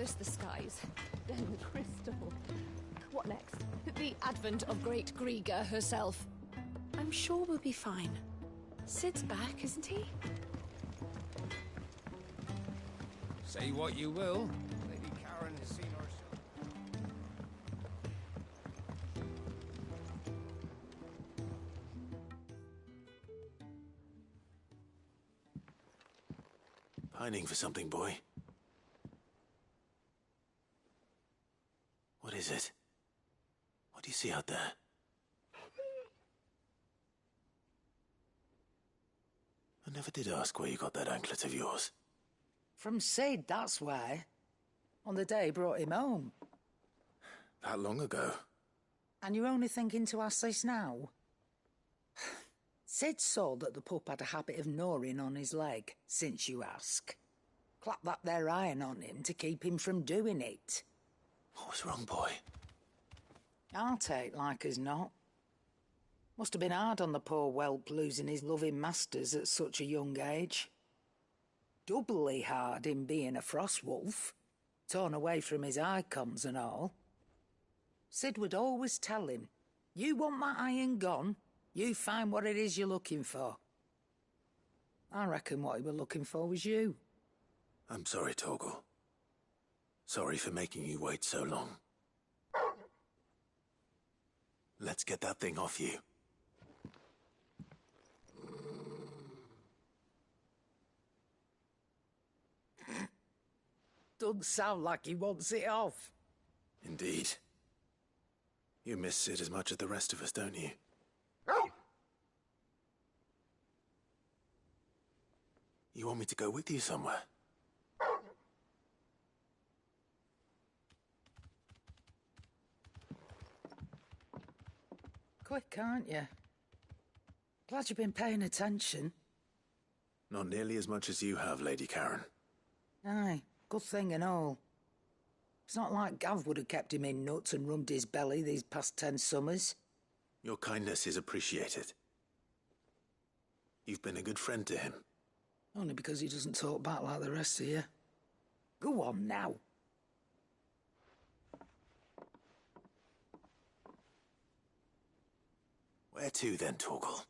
First the skies, then the crystal. What next? The advent of Great Griga herself. I'm sure we'll be fine. Sid's back, isn't he? Say what you will, Lady Karen has seen herself. Pining for something, boy? What is it? What do you see out there? I never did ask where you got that anklet of yours. From Sid, that's why. On the day he brought him home. That long ago? And you're only thinking to ask this now? Sid saw that the pup had a habit of gnawing on his leg, since you ask. Clap that there iron on him to keep him from doing it. What was wrong, boy? I'll take like as not. Must have been hard on the poor whelp losing his loving masters at such a young age. Doubly hard in being a frost wolf, torn away from his icons and all. Sid would always tell him, you want that iron gone, you find what it is you're looking for. I reckon what he were looking for was you. I'm sorry, Torgal. Sorry for making you wait so long. Let's get that thing off you. Doesn't sound like he wants it off. Indeed. You miss Sid as much as the rest of us, don't you? You want me to go with you somewhere? Quick, aren't you? Glad you've been paying attention. Not nearly as much as you have, Lady Karen. Aye, good thing and all. It's not like Gav would have kept him in nuts and rubbed his belly these past 10 summers. Your kindness is appreciated. You've been a good friend to him. Only because he doesn't talk back like the rest of you. Go on now. Where to then, Torgal?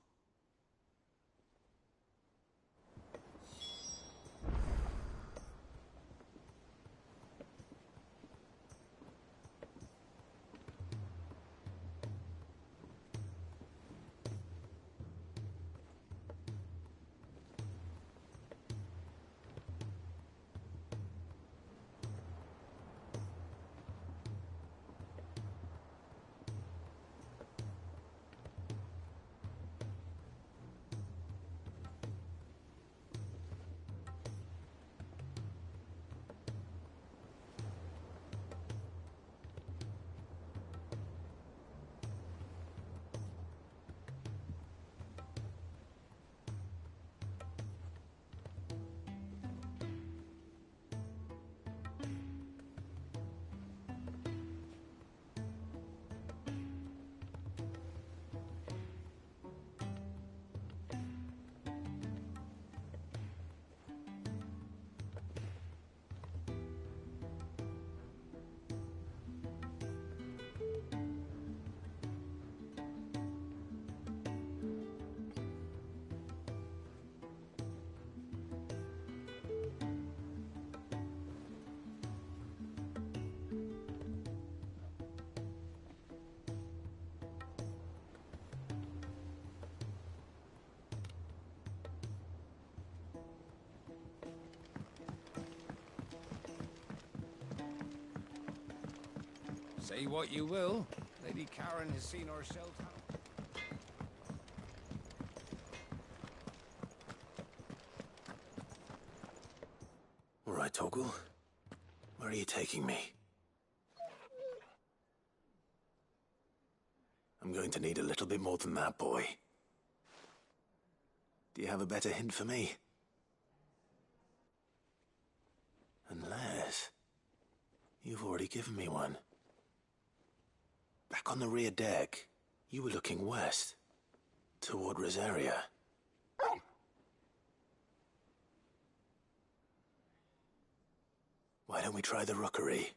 Say what you will, Lady Karen has seen herself out. All right, Torgal. Where are you taking me? I'm going to need a little bit more than that, boy. Do you have a better hint for me? Unless... you've already given me one. Back on the rear deck, you were looking west, toward Rosaria. Why don't we try the rookery?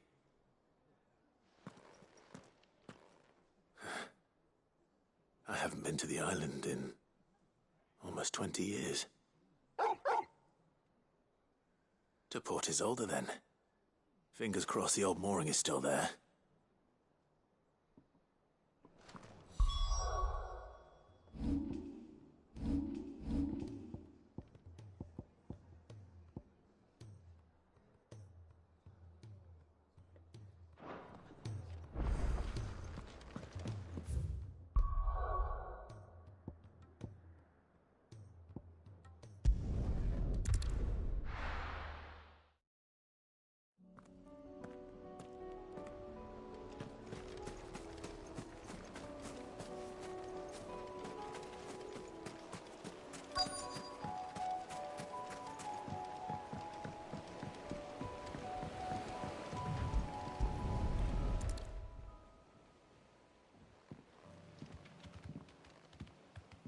I haven't been to the island in almost 20 years. To Port Isolde, then. Fingers crossed the old mooring is still there.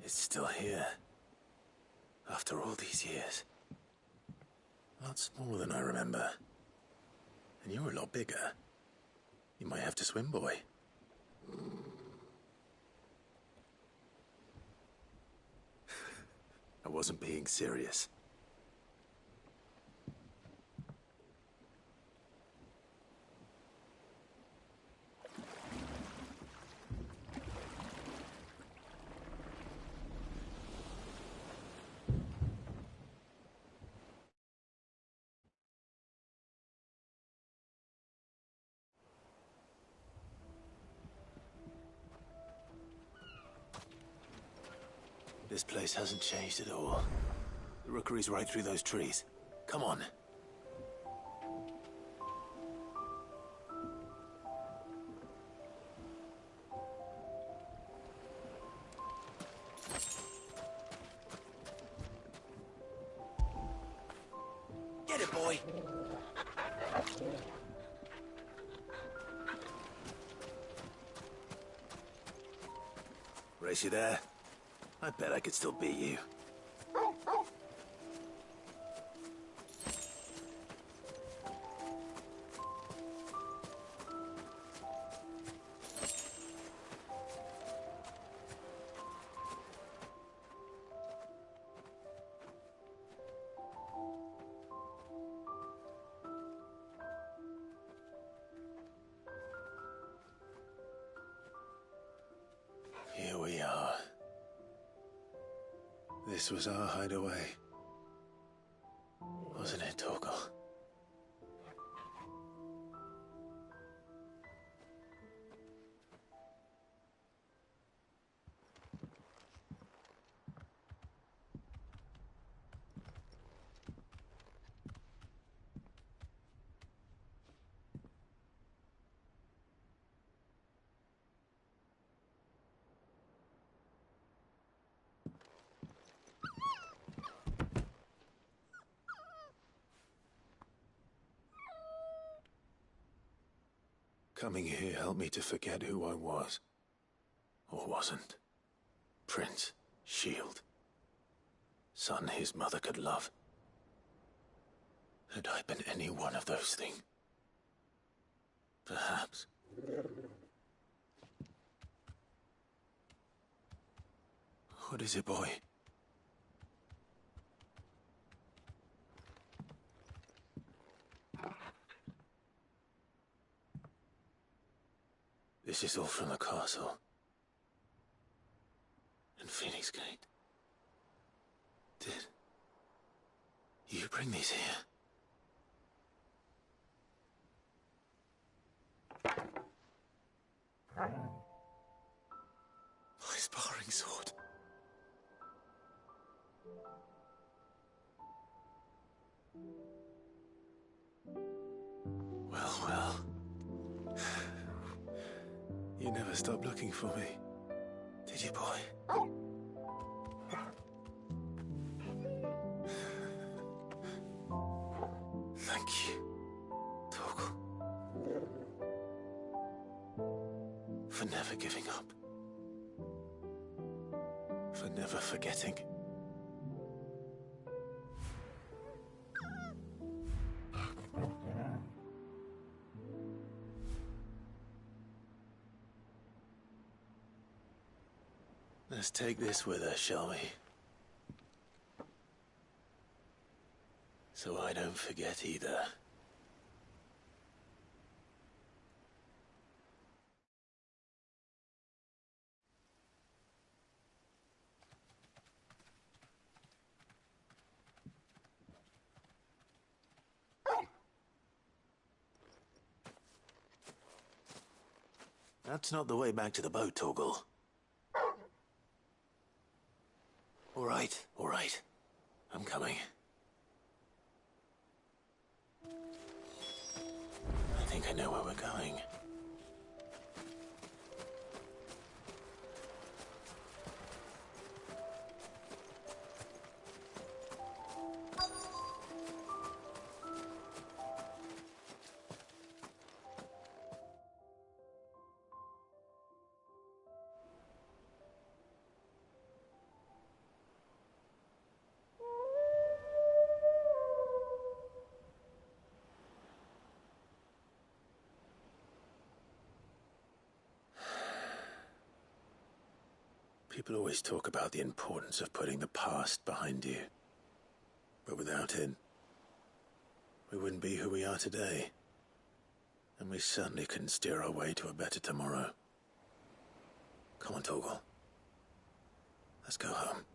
It's still here. After all these years. A lot smaller than I remember. And you're a lot bigger. You might have to swim, boy. I wasn't being serious. This place hasn't changed at all. The rookery's right through those trees. Come on. Get it, boy! Race you there? I bet I could still beat you. Here we are. This was our hideaway. Wasn't it, Torgal? Coming here helped me to forget who I was. Or wasn't. Prince, shield. Son his mother could love. Had I been any one of those things? Perhaps. What is it, boy? This is all from the castle. And Phoenix Gate. Did you bring these here? My sparring sword. Well, well. You never stopped looking for me, did you, boy? Thank you, Torgal. For never giving up. For never forgetting. Let's take this with us, shall we? So I don't forget either. That's not the way back to the boat, Torgal. All right. I'm coming. I think I know where we're going. People always talk about the importance of putting the past behind you. But without it, we wouldn't be who we are today. And we certainly couldn't steer our way to a better tomorrow. Come on, Torgal. Let's go home.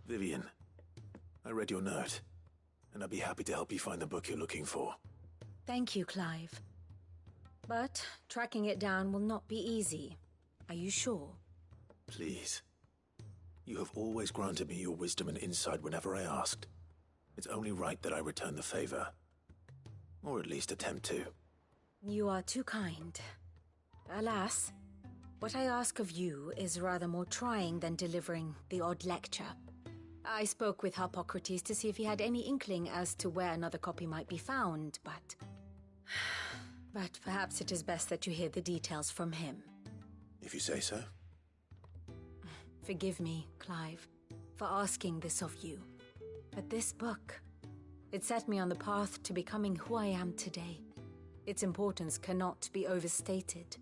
Vivian, I read your note, and I'd be happy to help you find the book you're looking for. Thank you, Clive. But tracking it down will not be easy. Are you sure? Please. You have always granted me your wisdom and insight whenever I asked. It's only right that I return the favor. Or at least attempt to. You are too kind. Alas, what I ask of you is rather more trying than delivering the odd lecture. I spoke with Hippocrates to see if he had any inkling as to where another copy might be found, but... But perhaps it is best that you hear the details from him. If you say so. Forgive me, Clive, for asking this of you. But this book, it set me on the path to becoming who I am today. Its importance cannot be overstated.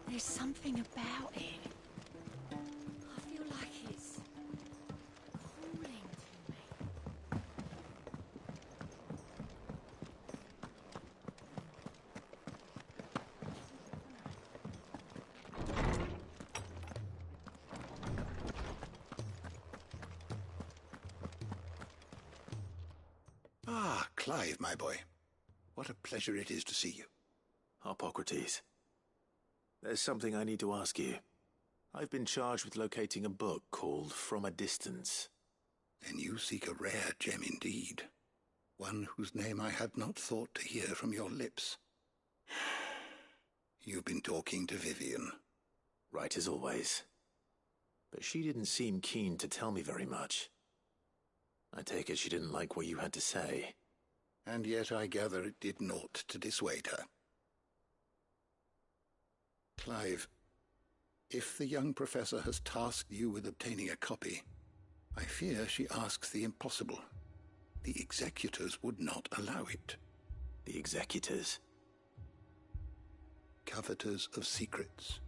There's something about it. I feel like it's calling to me. Ah, Clive, my boy. What a pleasure it is to see you. Hippocrates. There's something I need to ask you. I've been charged with locating a book called From a Distance. Then you seek a rare gem indeed. One whose name I had not thought to hear from your lips. You've been talking to Vivian. Right as always. But she didn't seem keen to tell me very much. I take it she didn't like what you had to say. And yet I gather it did naught to dissuade her. Clive, if the young professor has tasked you with obtaining a copy, I fear she asks the impossible. The executors would not allow it. The executors? Coveters of Secrets,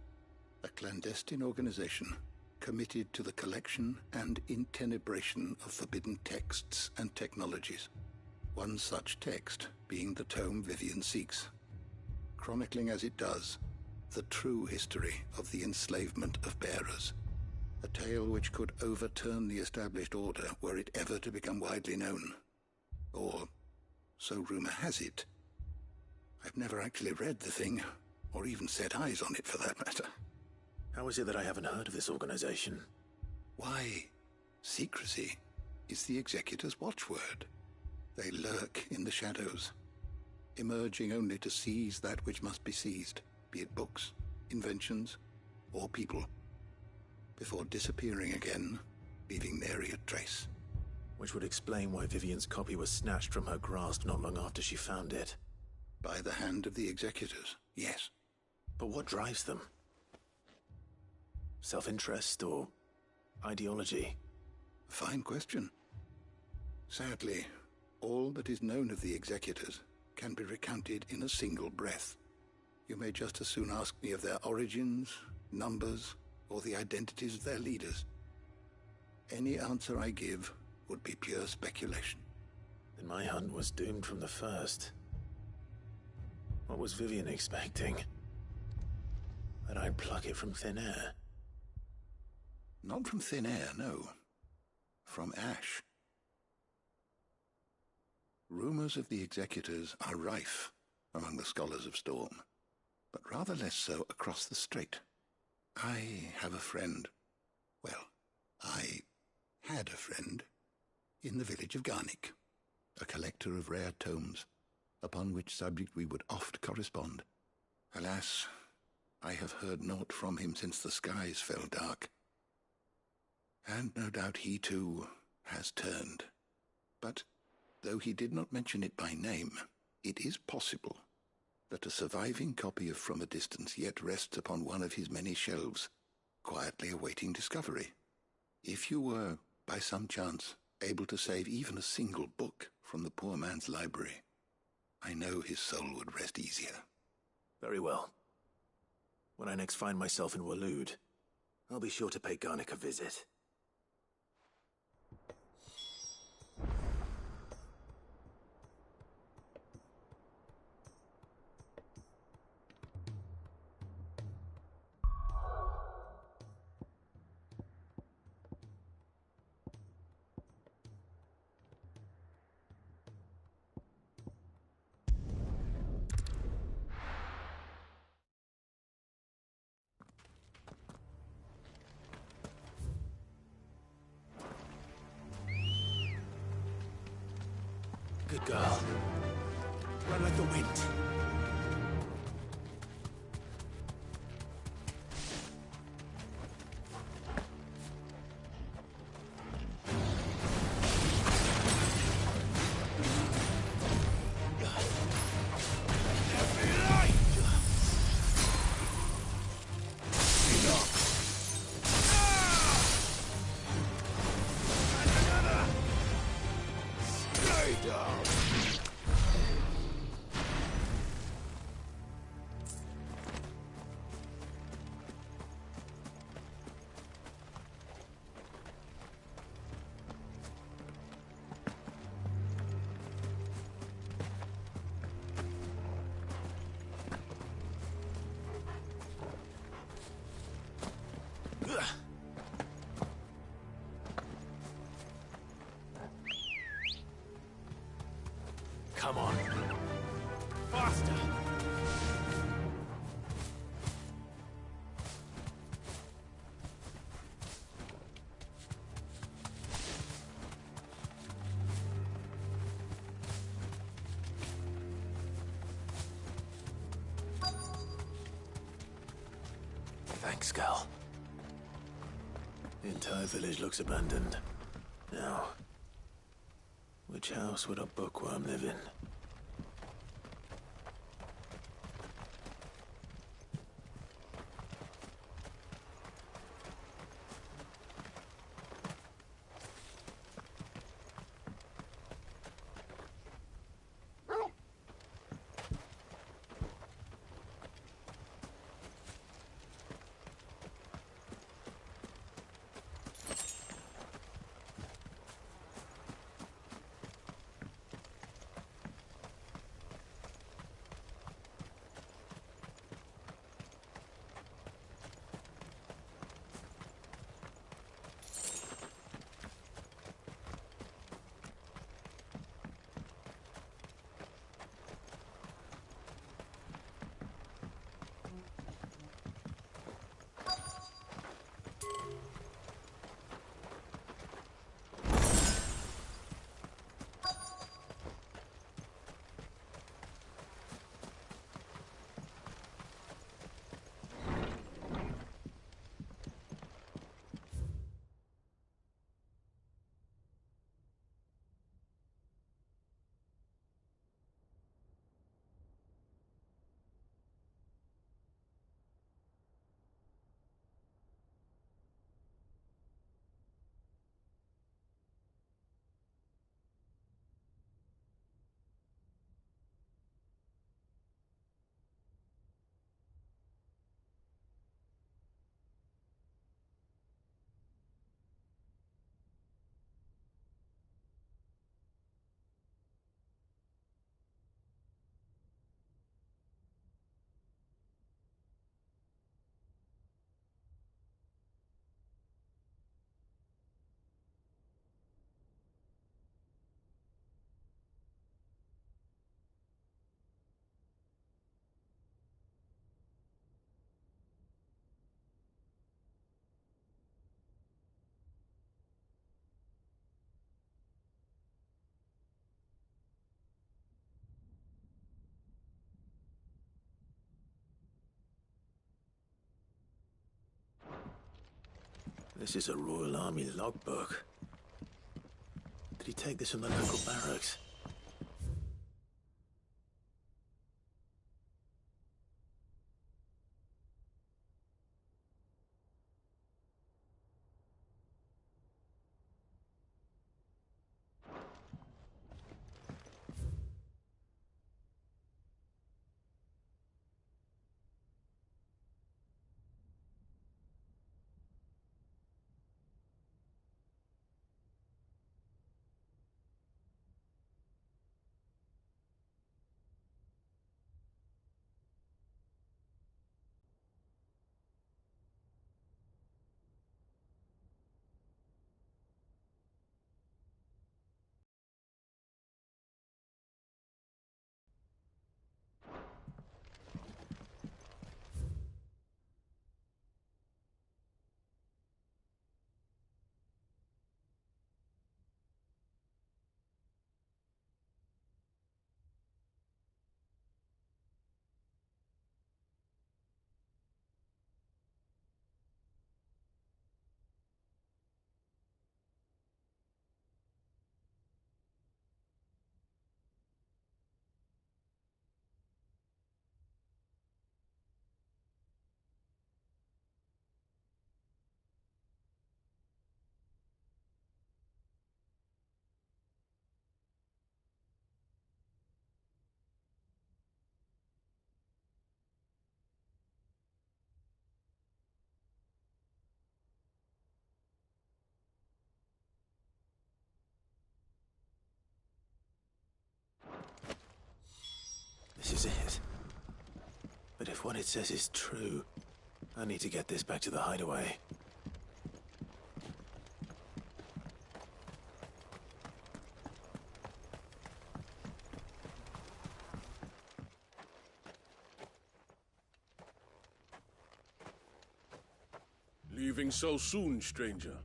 a clandestine organization committed to the collection and intenebration of forbidden texts and technologies. One such text being the tome Vivian seeks, chronicling as it does the true history of the enslavement of bearers, a tale which could overturn the established order were it ever to become widely known. Or, so rumor has it. I've never actually read the thing, or even set eyes on it for that matter. How is it that I haven't heard of this organization? Why, secrecy is the executor's watchword. They lurk in the shadows, emerging only to seize that which must be seized, be it books, inventions, or people, before disappearing again, leaving nary a trace. Which would explain why Vivian's copy was snatched from her grasp not long after she found it. By the hand of the executors, yes. But what drives them? Self-interest or ideology? A fine question. Sadly, all that is known of the executors can be recounted in a single breath. You may just as soon ask me of their origins, numbers, or the identities of their leaders. Any answer I give would be pure speculation. Then my hunt was doomed from the first. What was Vivian expecting? That I'd pluck it from thin air? Not from thin air, no. From ash. Rumors of the executors are rife among the scholars of Storm, but rather less so across the strait. I have a friend. Well, I had a friend in the village of Garnick, a collector of rare tomes, upon which subject we would oft correspond. Alas, I have heard naught from him since the skies fell dark. And no doubt he, too, has turned. But, though he did not mention it by name, it is possible that a surviving copy of From a Distance yet rests upon one of his many shelves, quietly awaiting discovery. If you were, by some chance, able to save even a single book from the poor man's library, I know his soul would rest easier. Very well. When I next find myself in Waloed, I'll be sure to pay Garnick a visit. Good girl. Run like the wind. Come on. Faster! Thanks, girl. The entire village looks abandoned. Now, which house would a bookworm live in? This is a Royal Army logbook. Did he take this from the local barracks? This is it. But if what it says is true, I need to get this back to the hideaway. Leaving so soon, stranger?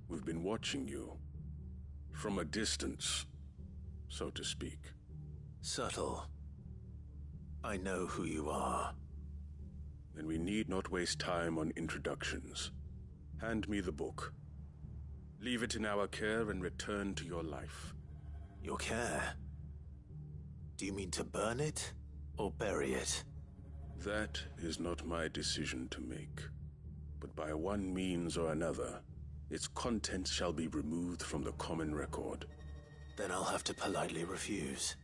We've been watching you. From a distance, so to speak. Subtle. I know who you are. Then we need not waste time on introductions. Hand me the book. Leave it in our care and return to your life. Your care? Do you mean to burn it or bury it? That is not my decision to make. But by one means or another, its contents shall be removed from the common record. Then I'll have to politely refuse.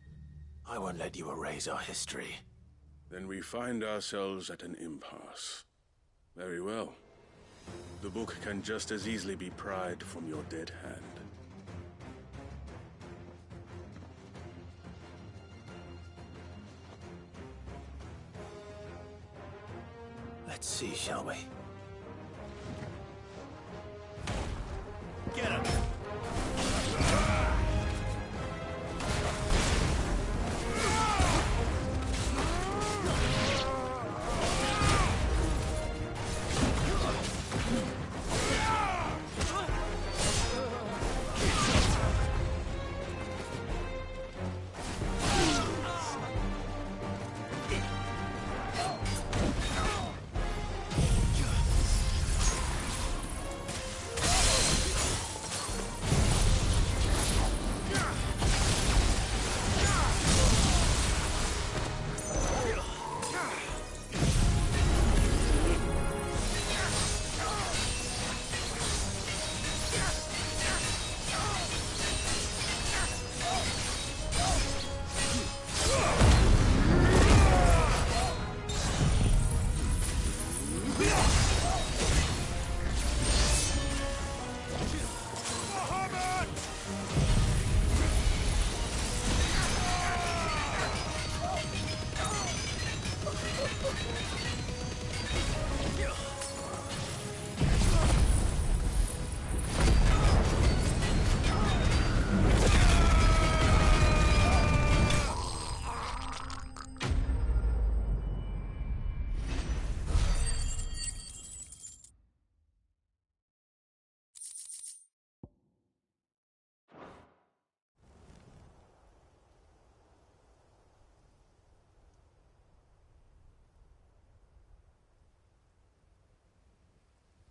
I won't let you erase our history. Then we find ourselves at an impasse. Very well. The book can just as easily be pried from your dead hand. Let's see, shall we? Get him!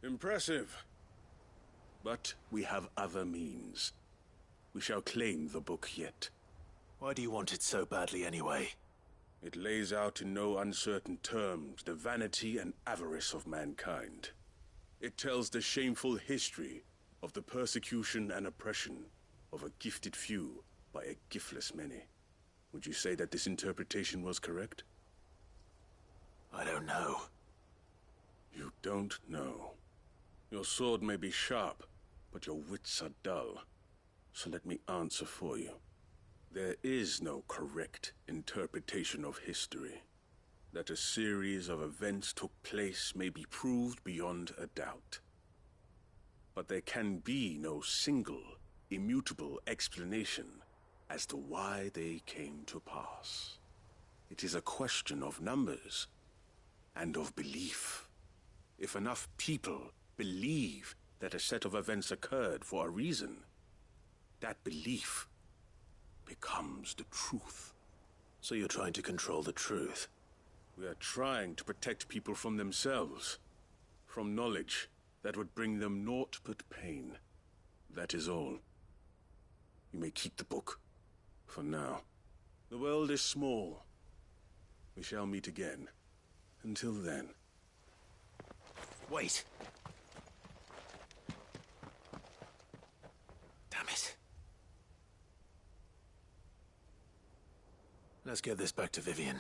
Impressive. But we have other means. We shall claim the book yet. Why do you want it so badly anyway? It lays out in no uncertain terms the vanity and avarice of mankind. It tells the shameful history of the persecution and oppression of a gifted few by a giftless many. Would you say that this interpretation was correct? I don't know. You don't know. Your sword may be sharp, but your wits are dull. So let me answer for you. There is no correct interpretation of history. That a series of events took place may be proved beyond a doubt. But there can be no single, immutable explanation as to why they came to pass. It is a question of numbers and of belief. If enough people believe that a set of events occurred for a reason, that belief becomes the truth. So you're trying to control the truth? We are trying to protect people from themselves, from knowledge that would bring them naught but pain. That is all. You may keep the book, for now. The world is small. We shall meet again. Until then. Wait! Damn it. Let's get this back to Vivian.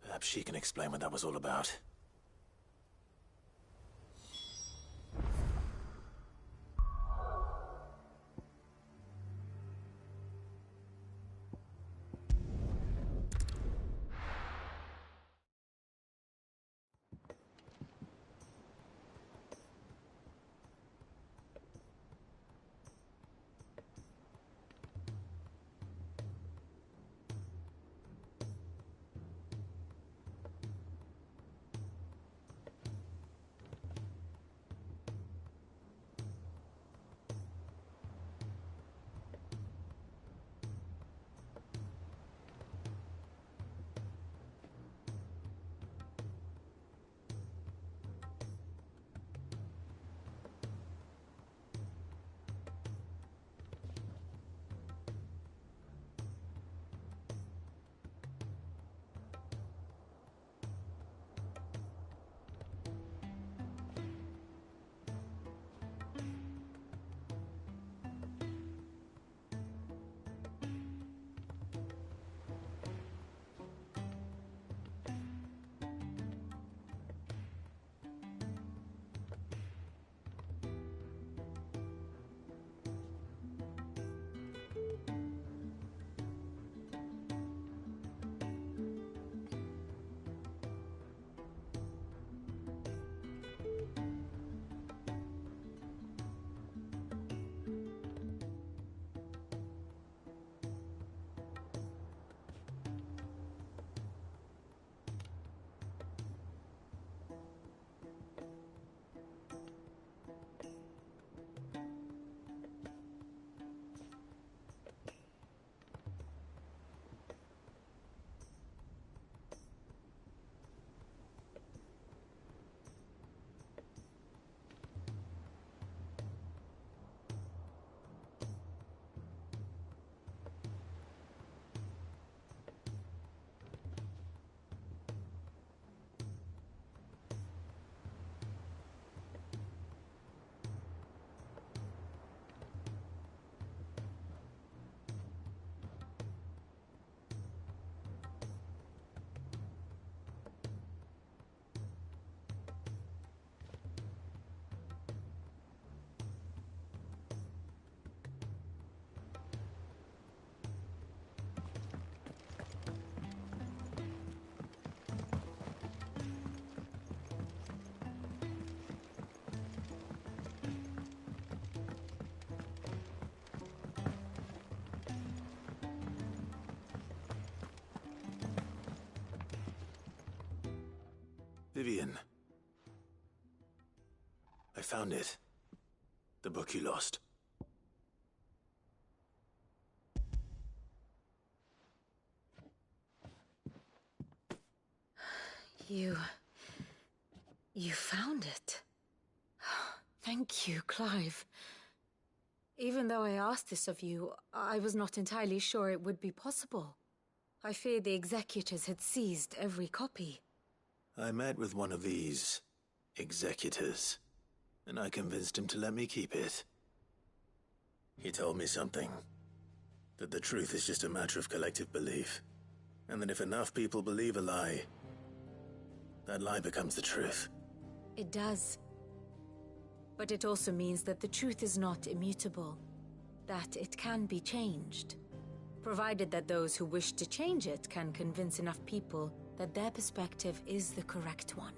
Perhaps she can explain what that was all about. Vivian. I found it. The book you lost. You found it. Thank you, Clive. Even though I asked this of you, I was not entirely sure it would be possible. I feared the executors had seized every copy. I met with one of these executors, and I convinced him to let me keep it. He told me something. That the truth is just a matter of collective belief. And that if enough people believe a lie, that lie becomes the truth. It does. But it also means that the truth is not immutable. That it can be changed. Provided that those who wish to change it can convince enough people that their perspective is the correct one.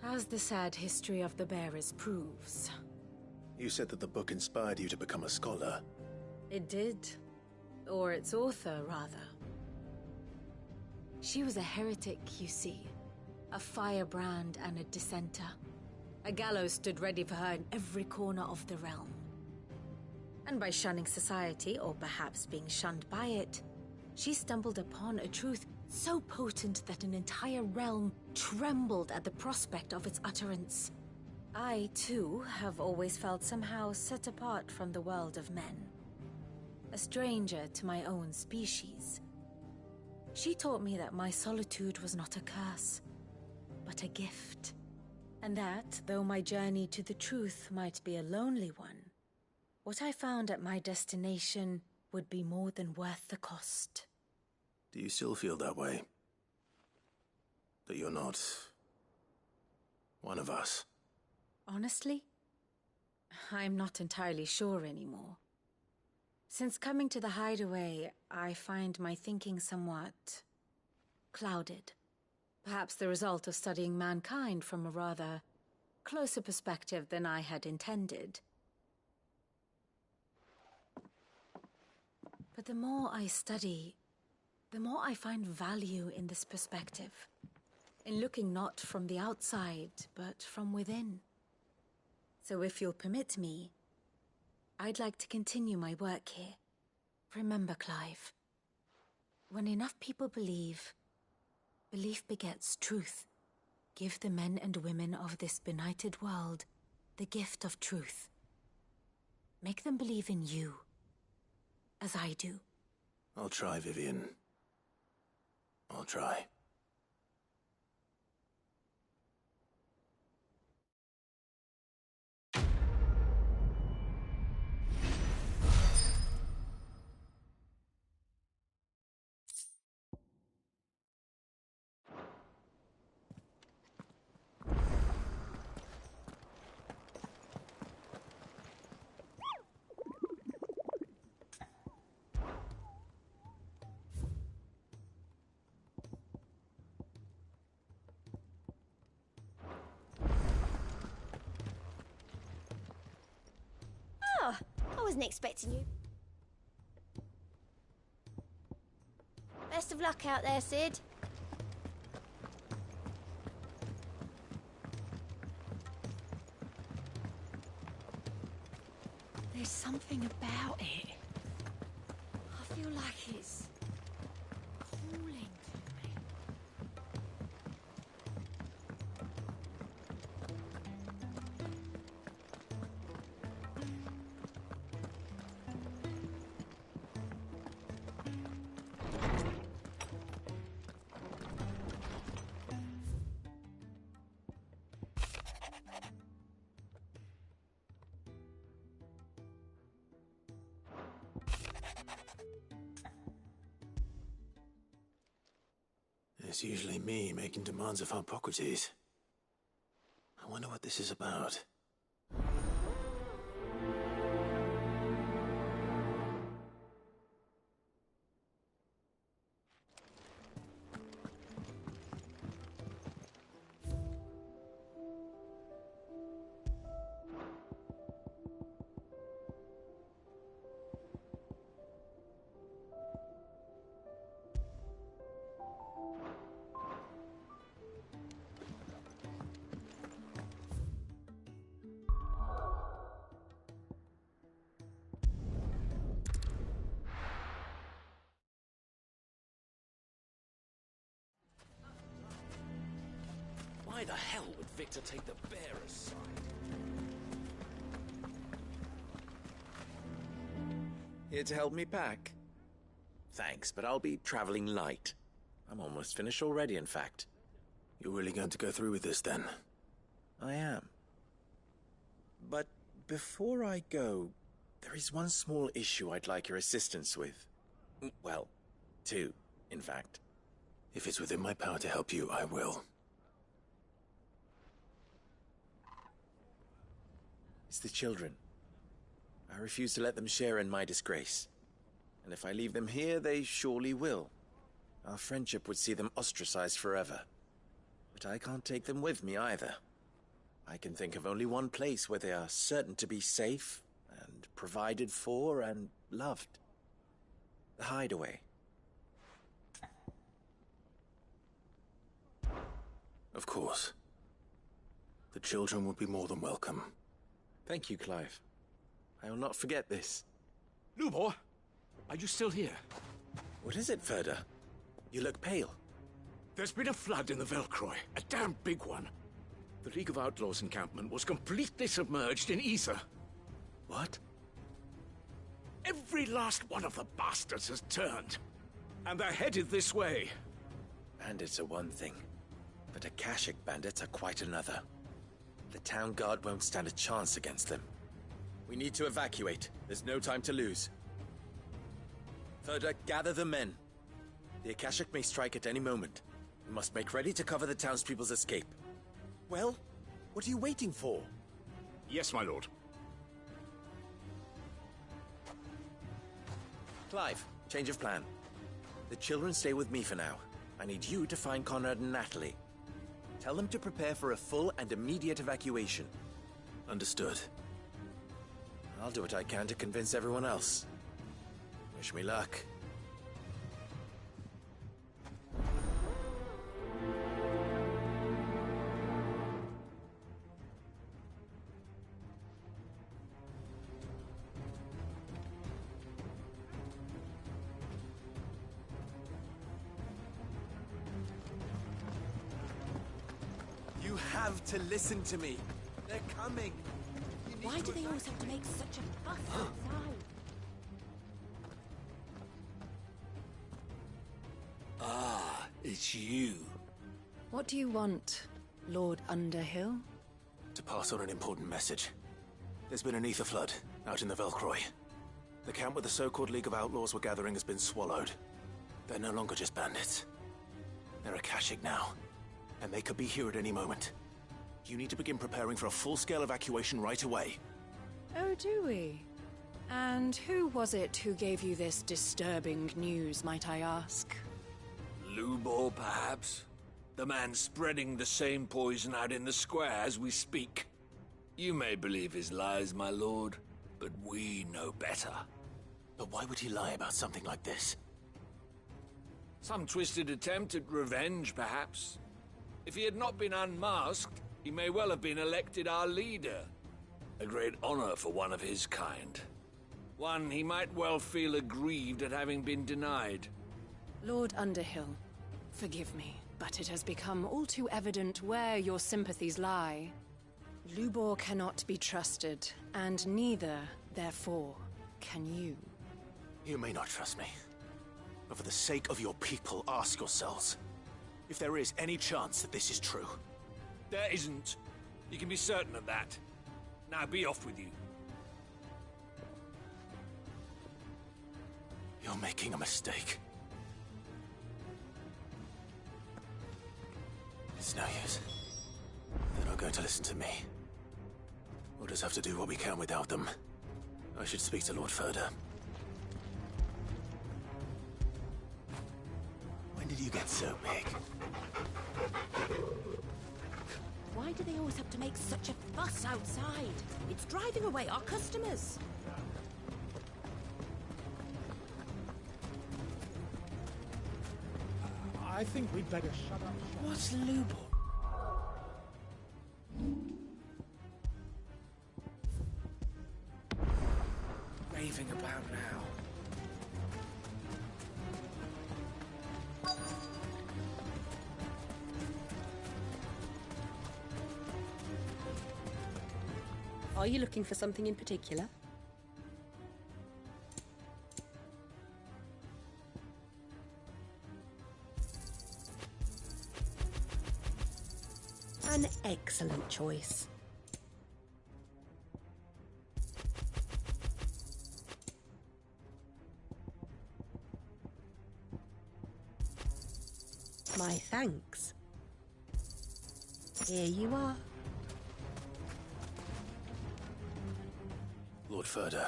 As the sad history of the Bearers proves. You said that the book inspired you to become a scholar. It did. Or its author, rather. She was a heretic, you see. A firebrand and a dissenter. A gallows stood ready for her in every corner of the realm. And by shunning society, or perhaps being shunned by it, she stumbled upon a truth so potent that an entire realm trembled at the prospect of its utterance. I, too, have always felt somehow set apart from the world of men. A stranger to my own species. She taught me that my solitude was not a curse, but a gift. And that, though my journey to the truth might be a lonely one, what I found at my destination would be more than worth the cost. Do you still feel that way? That you're not one of us? Honestly, I'm not entirely sure anymore. Since coming to the hideaway, I find my thinking somewhat clouded. Perhaps the result of studying mankind from a rather closer perspective than I had intended. But the more I study, the more I find value in this perspective. In looking not from the outside, but from within. So if you'll permit me, I'd like to continue my work here. Remember, Clive, when enough people believe, belief begets truth. Give the men and women of this benighted world the gift of truth. Make them believe in you, as I do. I'll try, Vivian. I'll try. Oh, I wasn't expecting you. Best of luck out there, Sid. There's something about it. I feel like it's calling to me. It's usually me making demands of Hippocrates. I wonder what this is about. Why the hell would Victor take the bearer's side? Here to help me pack? Thanks, but I'll be traveling light. I'm almost finished already, in fact. You're really going to go through with this, then? I am. But before I go, there is one small issue I'd like your assistance with. Well, two, in fact. If it's within my power to help you, I will. It's the children. I refuse to let them share in my disgrace. And if I leave them here, they surely will. Our friendship would see them ostracized forever. But I can't take them with me either. I can think of only one place where they are certain to be safe, and provided for, and loved. The Hideaway. Of course. The children would be more than welcome. Thank you, Clive. I will not forget this. Lubor, are you still here? What is it, Ferda? You look pale. There's been a flood in the Velcroy, a damn big one. The League of Outlaws encampment was completely submerged in ether. What? Every last one of the bastards has turned, and they're headed this way. Bandits are one thing, but Akashic bandits are quite another. The town guard won't stand a chance against them. We need to evacuate. There's no time to lose. Ferda, gather the men. The Akashic may strike at any moment. We must make ready to cover the townspeople's escape. Well, what are you waiting for? Yes, my lord. Clive, change of plan. The children stay with me for now. I need you to find Conrad and Natalie. Tell them to prepare for a full and immediate evacuation. Understood. I'll do what I can to convince everyone else. Wish me luck. You have to listen to me. They're coming. Why do they always have to make such a fuss outside? Ah, it's you. What do you want, Lord Underhill? To pass on an important message. There's been an ether flood out in the Velcroy. The camp where the so-called League of Outlaws were gathering has been swallowed. They're no longer just bandits. They're Akashic now, and they could be here at any moment. You need to begin preparing for a full-scale evacuation right away. Oh, do we? And who was it who gave you this disturbing news, might I ask? Lubor, perhaps? The man spreading the same poison out in the square as we speak. You may believe his lies, my lord, but we know better. But why would he lie about something like this? Some twisted attempt at revenge, perhaps. If he had not been unmasked, he may well have been elected our leader. A great honor for one of his kind. One he might well feel aggrieved at having been denied. Lord Underhill, forgive me, but it has become all too evident where your sympathies lie. Lubor cannot be trusted, and neither, therefore, can you. You may not trust me, but for the sake of your people, ask yourselves if there is any chance that this is true. There isn't. You can be certain of that. Now be off with you. You're making a mistake. It's no use. They're not going to listen to me. We'll just have to do what we can without them. I should speak to Lord Ferda. When did you get so big? Why do they always have to make such a fuss outside? It's driving away our customers. I think we'd better shut up. What's Lubor? Raving about now? Are you looking for something in particular? An excellent choice. My thanks. Here you are. Lord Furder.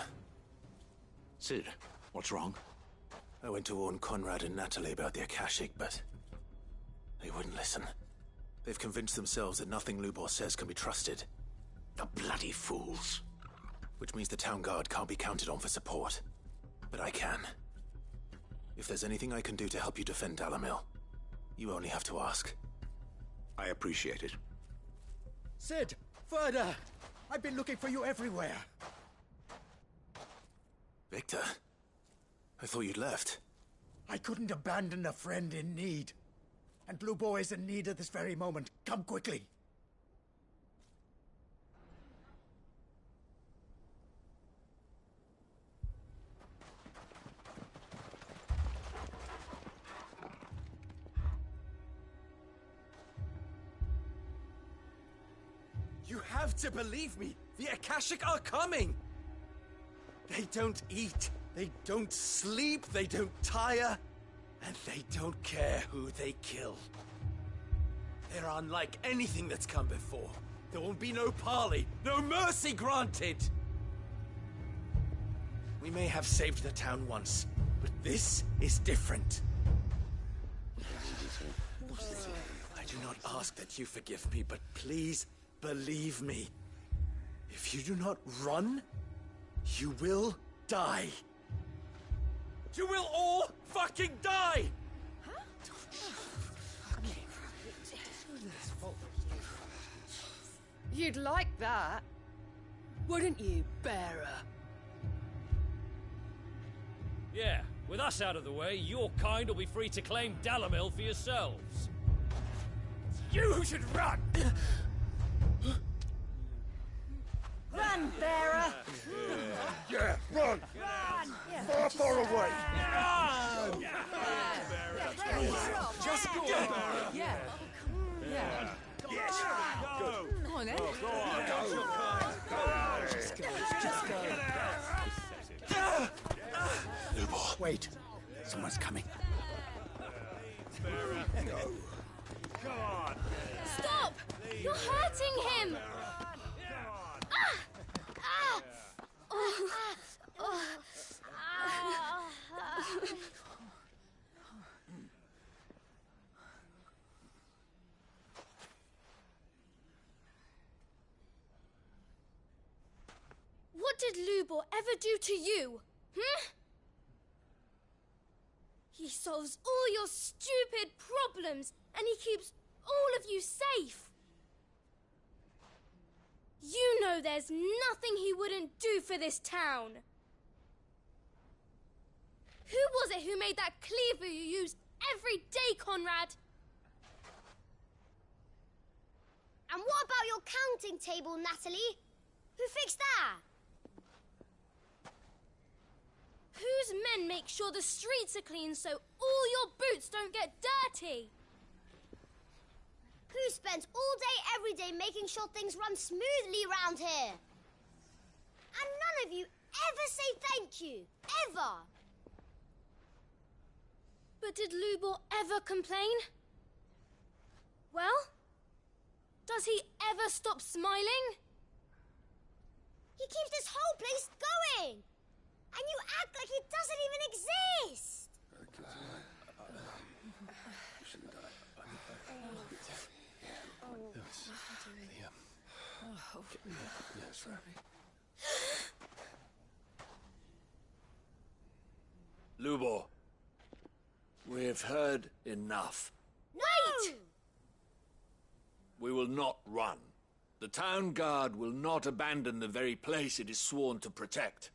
Cid, what's wrong? I went to warn Conrad and Natalie about the Akashic, but they wouldn't listen. They've convinced themselves that nothing Lubor says can be trusted. The bloody fools. Which means the town guard can't be counted on for support. But I can. If there's anything I can do to help you defend Dalamil, you only have to ask. I appreciate it. Cid! Further! I've been looking for you everywhere. Victor? I thought you'd left. I couldn't abandon a friend in need. And Lubor is in need at this very moment. Come quickly. You have to believe me! The Akashic are coming! They don't eat, they don't sleep, they don't tire, and they don't care who they kill. They're unlike anything that's come before. There will be no parley, no mercy granted! We may have saved the town once, but this is different. I do not ask that you forgive me, but please believe me. If you do not run, you will die. You will all fucking die! You'd like that, wouldn't you, bearer? Yeah, with us out of the way, your kind will be free to claim Dalamil for yourselves. You should run! Run, bearer! Yeah, run! Run! Far, far away! Run! Just go! Yeah. Yeah. Yes! Go! Come on, then. Go on! Just go. Lubor. Wait. Someone's coming. Go. Come on. Stop! You're hurting him! What did Lubor ever do to you? He solves all your stupid problems, and he keeps all of you safe. You know there's nothing he wouldn't do for this town. Who was it who made that cleaver you use every day, Conrad? And what about your counting table, Natalie? Who fixed that? Whose men make sure the streets are clean so all your boots don't get dirty? Who spends all day, every day making sure things run smoothly round here? And none of you ever say thank you. Ever. But did Lubor ever complain? Well, does he ever stop smiling? He keeps this whole place going. And you act like it doesn't even exist. Lubor, we've heard enough. Wait! We will not run. The town guard will not abandon the very place it is sworn to protect.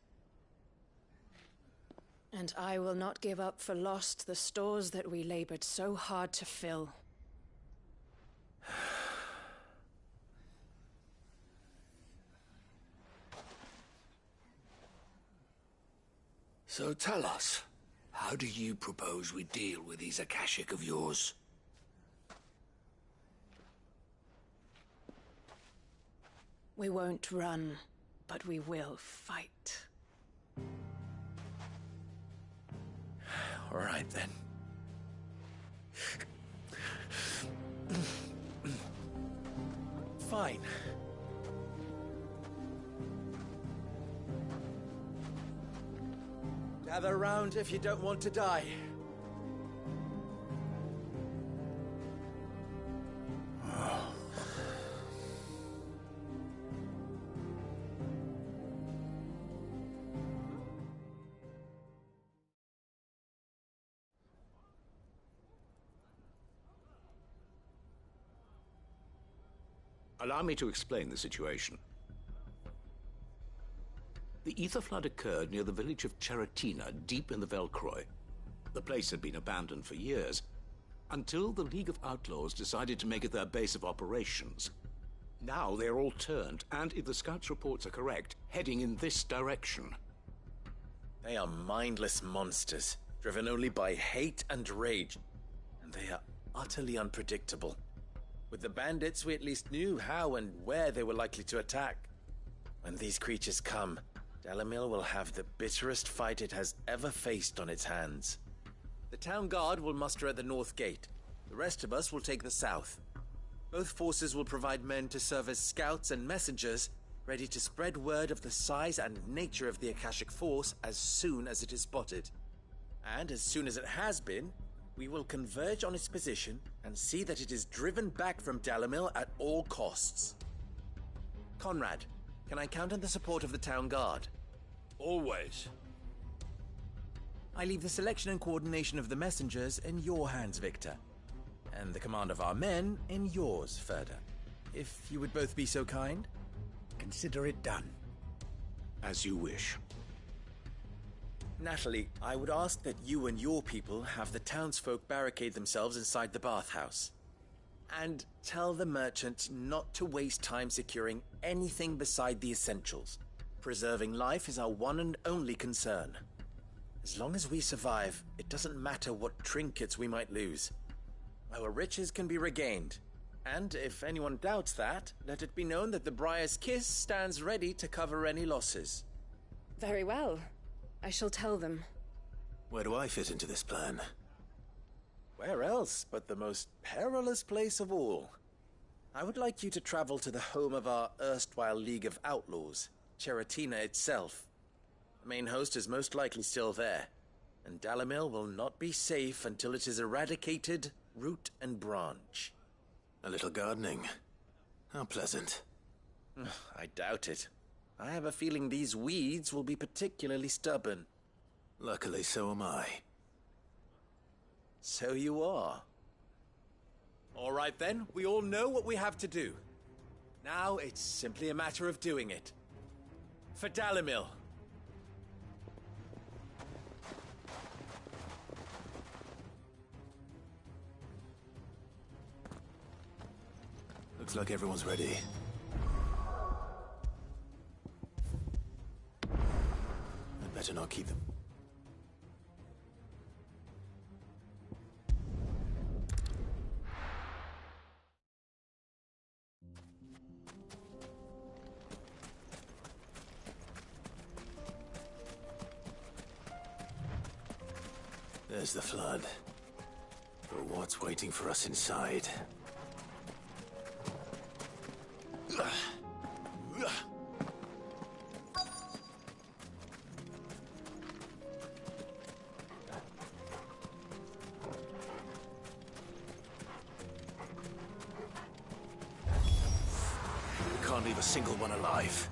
And I will not give up for lost the stores that we labored so hard to fill. So tell us, how do you propose we deal with these Akashic of yours? We won't run, but we will fight. All right, then. Fine. Gather round if you don't want to die. Allow me to explain the situation. The ether flood occurred near the village of Cheratina, deep in the Velcroy. The place had been abandoned for years, until the League of Outlaws decided to make it their base of operations. Now they're all turned, and if the scouts' reports are correct, heading in this direction. They are mindless monsters, driven only by hate and rage, and they are utterly unpredictable. With the bandits, we at least knew how and where they were likely to attack. When these creatures come, Dalamil will have the bitterest fight it has ever faced on its hands. The town guard will muster at the north gate. The rest of us will take the south. Both forces will provide men to serve as scouts and messengers, ready to spread word of the size and nature of the Akashic Force as soon as it is spotted. And as soon as it has been, we will converge on its position and see that it is driven back from Dalamil at all costs. Conrad, can I count on the support of the town guard? Always. I leave the selection and coordination of the messengers in your hands, Victor. And the command of our men in yours, Ferda. If you would both be so kind. Consider it done. As you wish. Natalie, I would ask that you and your people have the townsfolk barricade themselves inside the bathhouse. And tell the merchant not to waste time securing anything beside the essentials. Preserving life is our one and only concern. As long as we survive, it doesn't matter what trinkets we might lose. Our riches can be regained. And if anyone doubts that, let it be known that the Briar's Kiss stands ready to cover any losses. Very well. I shall tell them. Where do I fit into this plan? Where else but the most perilous place of all? I would like you to travel to the home of our erstwhile League of Outlaws, Cheratina itself. The main host is most likely still there, and Dalamil will not be safe until it is eradicated, root and branch. A little gardening. How pleasant. I doubt it. I have a feeling these weeds will be particularly stubborn. Luckily, so am I. So you are. All right then, we all know what we have to do. Now it's simply a matter of doing it. For Dalamil. Looks like everyone's ready. I'd better not keep them. There's the flood. But what's waiting for us inside? We can't leave a single one alive.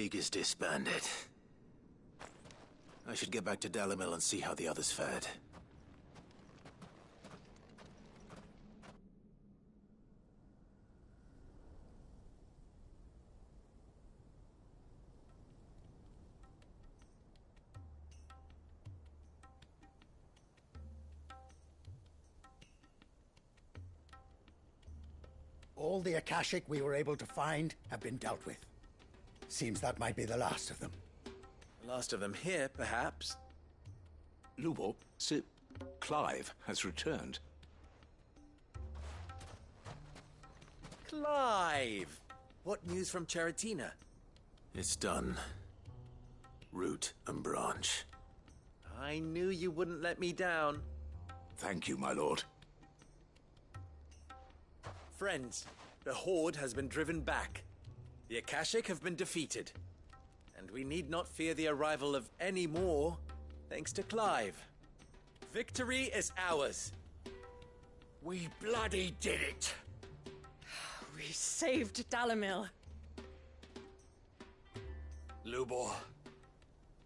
League is disbanded. I should get back to Dalimil and see how the others fared. All the Akashic we were able to find have been dealt with. Seems that might be the last of them. Last of them here, perhaps. Lubo, Clive has returned. Clive! What news from Charatina? It's done. Root and branch. I knew you wouldn't let me down. Thank you, my lord. Friends, the Horde has been driven back. The Akashic have been defeated. And we need not fear the arrival of any more, thanks to Clive. Victory is ours. We bloody did it! We saved Dalimil. Lubor,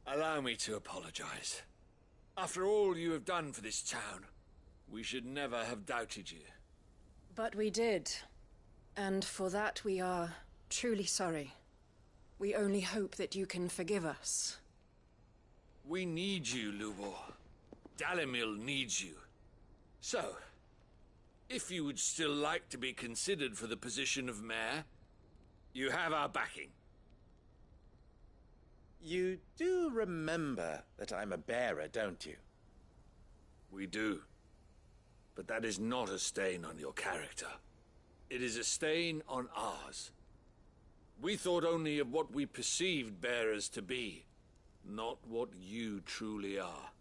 allow me to apologize. After all you have done for this town, we should never have doubted you. But we did. And for that we are truly sorry. We only hope that you can forgive us. We need you, Lubor. Dalimil needs you. So, if you would still like to be considered for the position of mayor, you have our backing. You do remember that I'm a bearer, don't you? We do. But that is not a stain on your character. It is a stain on ours. We thought only of what we perceived bearers to be, not what you truly are.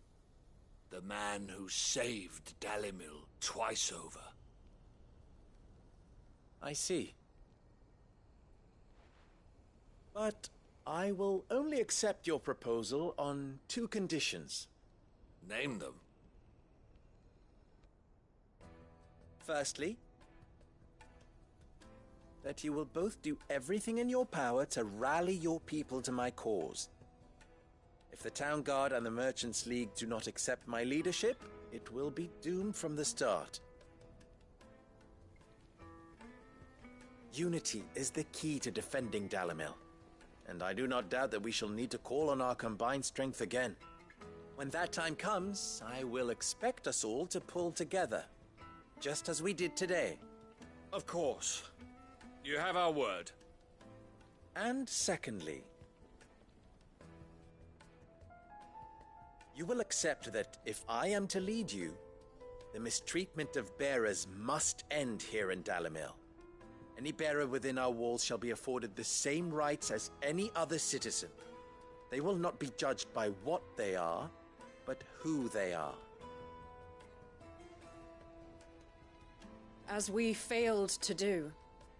The man who saved Dalimil twice over. I see. But I will only accept your proposal on 2 conditions. Name them. Firstly, that you will both do everything in your power to rally your people to my cause. If the Town Guard and the Merchants League do not accept my leadership, it will be doomed from the start. Unity is the key to defending Dalimil, and I do not doubt that we shall need to call on our combined strength again. When that time comes, I will expect us all to pull together, just as we did today. Of course. You have our word. And secondly, you will accept that if I am to lead you, the mistreatment of bearers must end here in Dalimil. Any bearer within our walls shall be afforded the same rights as any other citizen. They will not be judged by what they are, but who they are. As we failed to do,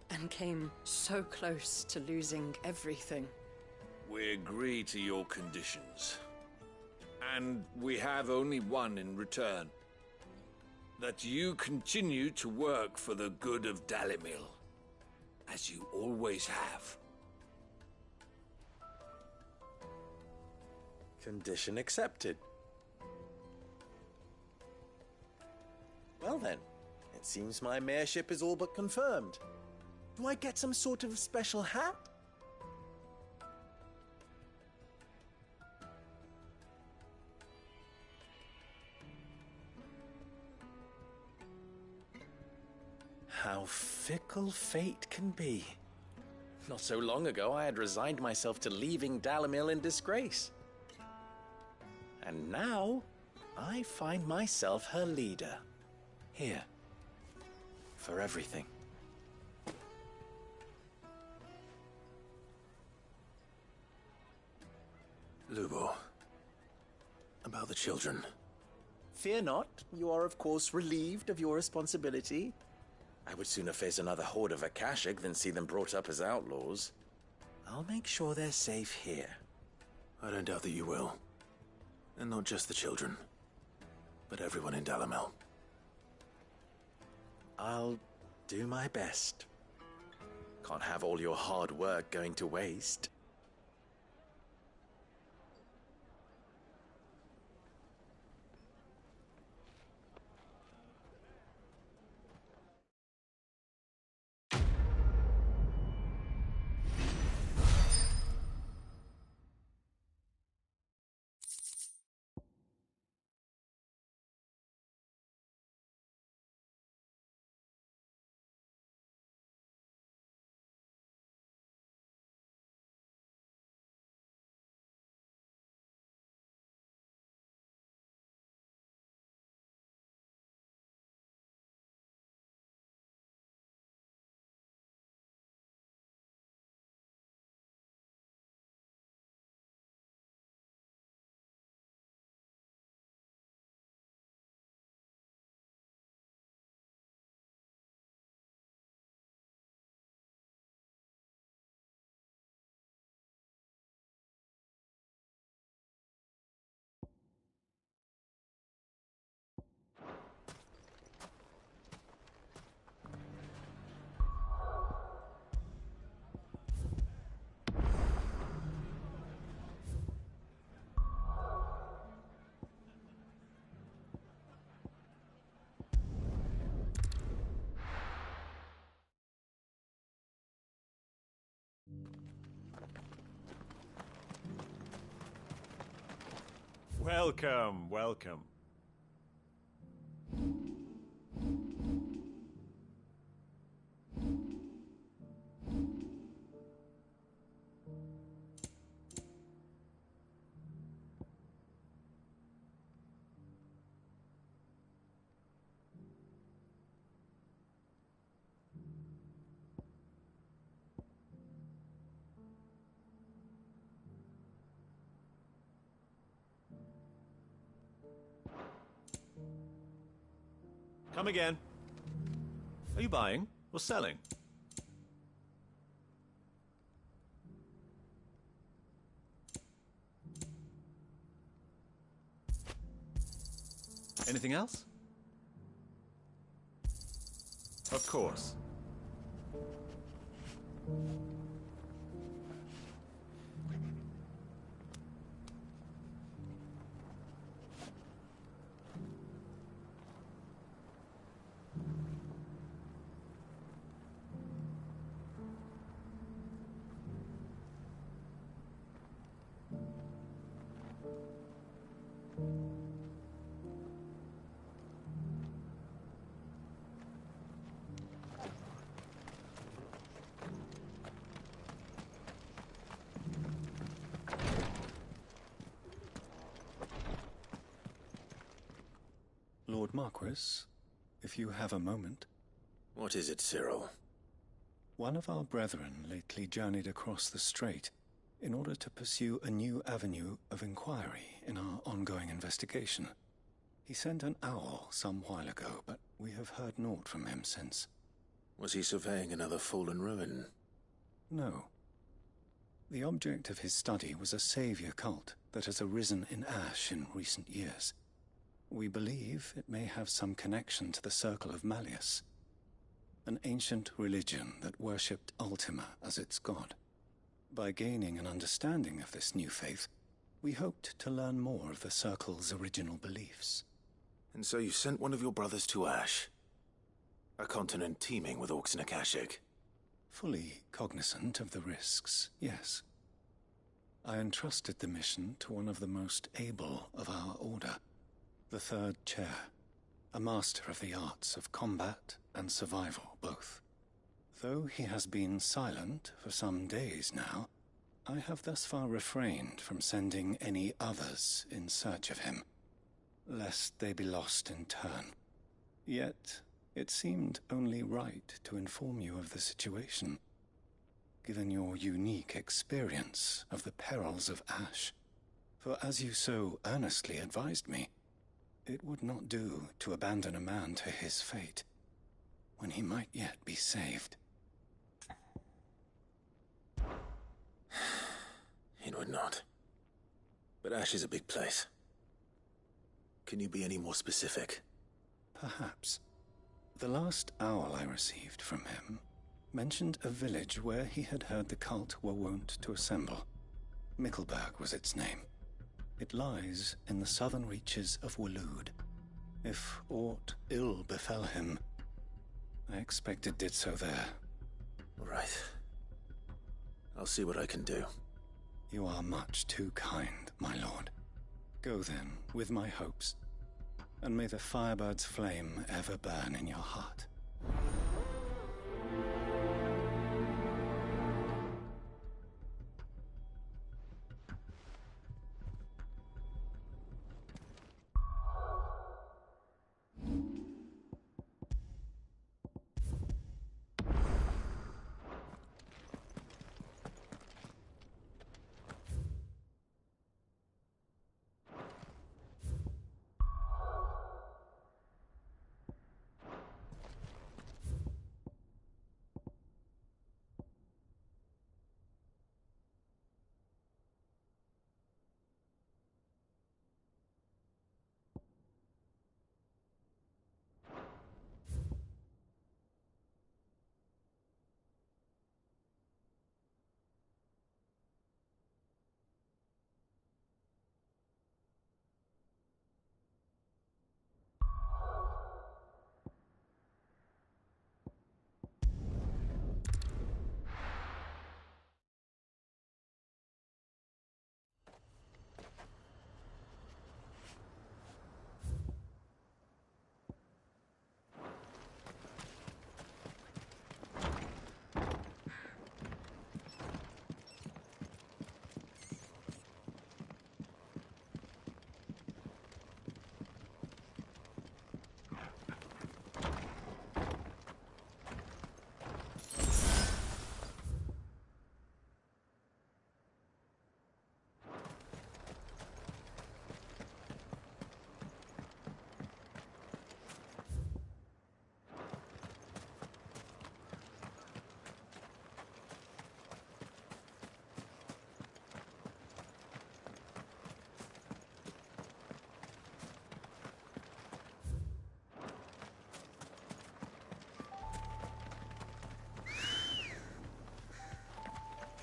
and came so close to losing everything. We agree to your conditions. And we have only one in return. That you continue to work for the good of Dalimil, as you always have. Condition accepted. Well then, it seems my mayorship is all but confirmed. Do I get some sort of special hat? How fickle fate can be. Not so long ago, I had resigned myself to leaving Dalimil in disgrace. And now, I find myself her leader. Here. For everything. Lubo. About the children. Fear not. You are, of course, relieved of your responsibility. I would sooner face another horde of Akashic than see them brought up as outlaws. I'll make sure they're safe here. I don't doubt that you will. And not just the children, but everyone in Dalimil. I'll do my best. Can't have all your hard work going to waste. Welcome, welcome. Come again. Are you buying or selling? Anything else? Of course. Lord Marquis, if you have a moment. What is it, Cyril? One of our brethren lately journeyed across the strait in order to pursue a new avenue of inquiry in our ongoing investigation. He sent an owl some while ago, but we have heard naught from him since. Was he surveying another fallen ruin? No. The object of his study was a savior cult that has arisen in Ash in recent years. We believe it may have some connection to the Circle of Malleus, an ancient religion that worshipped Ultima as its god. By gaining an understanding of this new faith, we hoped to learn more of the Circle's original beliefs. And so you sent one of your brothers to Ash? A continent teeming with orcs and Akashic? Fully cognizant of the risks, yes. I entrusted the mission to one of the most able of our order, the Third Chair, a master of the arts of combat and survival both. Though he has been silent for some days now, I have thus far refrained from sending any others in search of him, lest they be lost in turn. Yet, it seemed only right to inform you of the situation, given your unique experience of the perils of Ash. For as you so earnestly advised me, it would not do to abandon a man to his fate, when he might yet be saved. It would not. But Ash is a big place. Can you be any more specific? Perhaps. The last owl I received from him mentioned a village where he had heard the cult were wont to assemble. Mickleburg was its name. It lies in the southern reaches of Waloed. If aught ill befell him, I expect it did so there. Right. I'll see what I can do. You are much too kind, my lord. Go then, with my hopes, and may the Firebird's flame ever burn in your heart.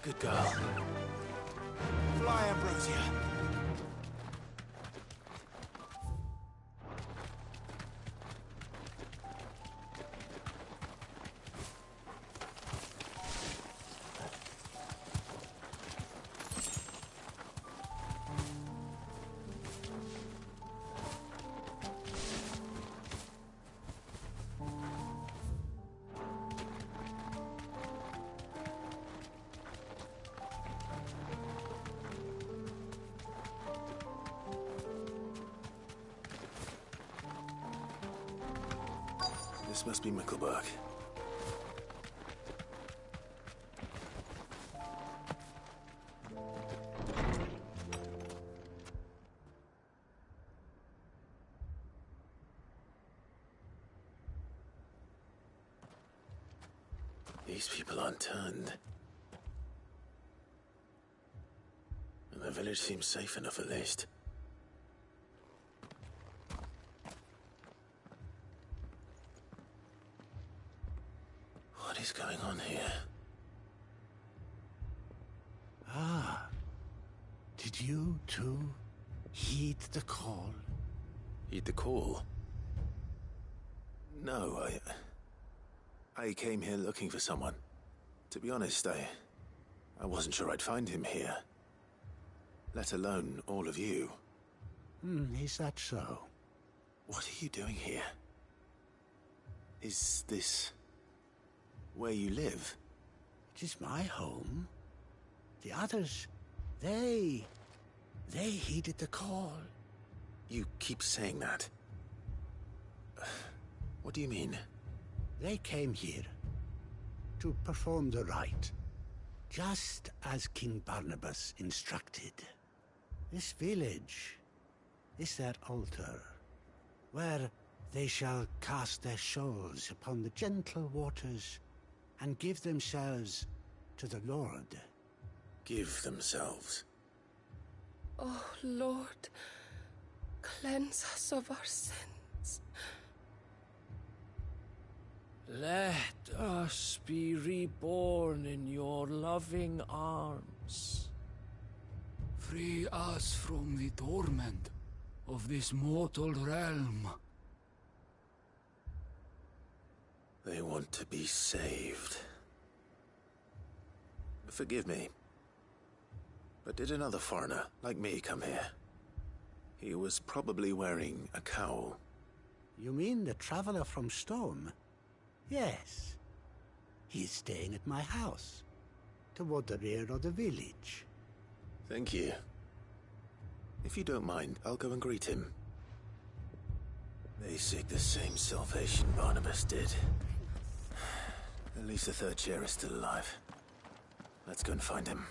Good girl. Fly, Ambrosia. This must be Mickelberg. These people aren't turned. And the village seems safe enough at least. What is going on here? Ah. Did you, too, heed the call? Heed the call? No, I came here looking for someone. To be honest, I wasn't sure I'd find him here. Let alone all of you. Is that so? What are you doing here? Is this where you live? It is my home. The others, they heeded the call. You keep saying that. What do you mean? They came here to perform the rite, just as King Barnabas instructed. This village is their altar, where they shall cast their souls upon the gentle waters and give themselves to the Lord. Give themselves? Oh, Lord, cleanse us of our sins. Let us be reborn in your loving arms. Free us from the torment of this mortal realm. They want to be saved. Forgive me, but did another foreigner like me come here? He was probably wearing a cowl. You mean the traveler from Storm? Yes. He's staying at my house, toward the rear of the village. Thank you. If you don't mind, I'll go and greet him. They seek the same salvation Barnabas did. At least the third chair is still alive. Let's go and find him.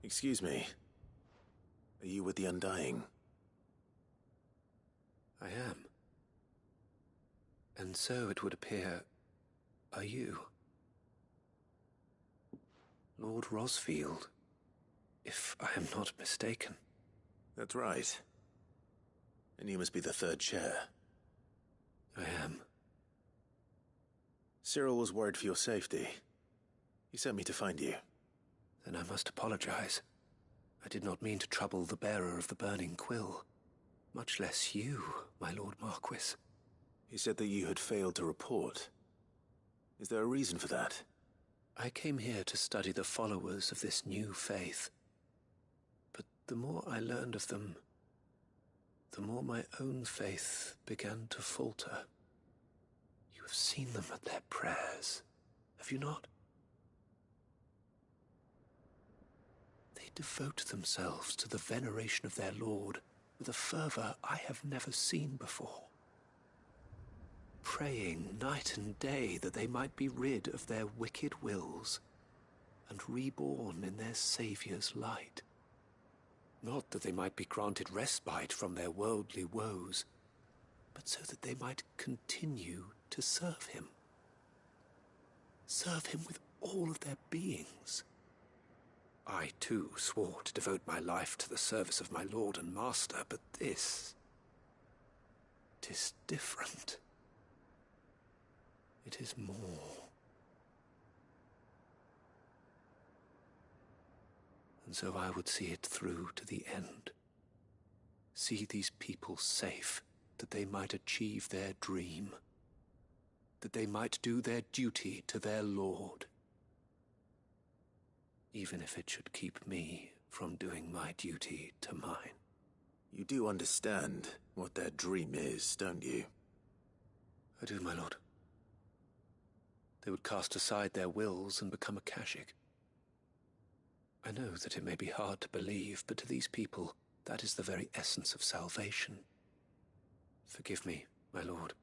Excuse me. Are you with the Undying? I am. And so it would appear, are you? Lord Rosfield, if I am not mistaken. That's right. And you must be the third chair. I am. Cyril was worried for your safety. He sent me to find you. Then I must apologize. I did not mean to trouble the bearer of the burning quill. Much less you, my Lord Marquis. He said that you had failed to report. Is there a reason for that? I came here to study the followers of this new faith. But the more I learned of them, the more my own faith began to falter. You have seen them at their prayers, have you not? They devote themselves to the veneration of their Lord with a fervor I have never seen before. Praying night and day that they might be rid of their wicked wills and reborn in their Saviour's light. Not that they might be granted respite from their worldly woes, but so that they might continue to serve him. Serve him with all of their beings. I, too, swore to devote my life to the service of my Lord and Master, but this... 'tis different. It is more. And so I would see it through to the end. See these people safe, that they might achieve their dream. That they might do their duty to their Lord. Even if it should keep me from doing my duty to mine. You do understand what their dream is, don't you? I do, my lord. They would cast aside their wills and become a Kashik. I know that it may be hard to believe, but to these people, that is the very essence of salvation. Forgive me, my lord,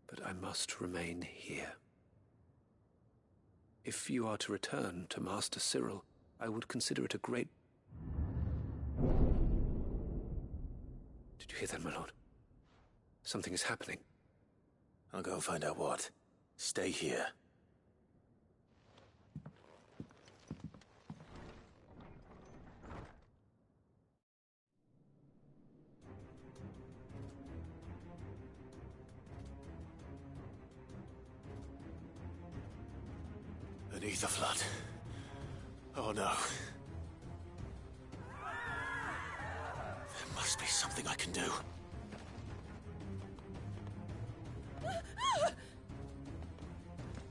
but I must remain here. If you are to return to Master Cyril, I would consider it a great... Did you hear that, my lord? Something is happening. I'll go and find out what. Stay here. An ether flood. Oh no. There must be something I can do.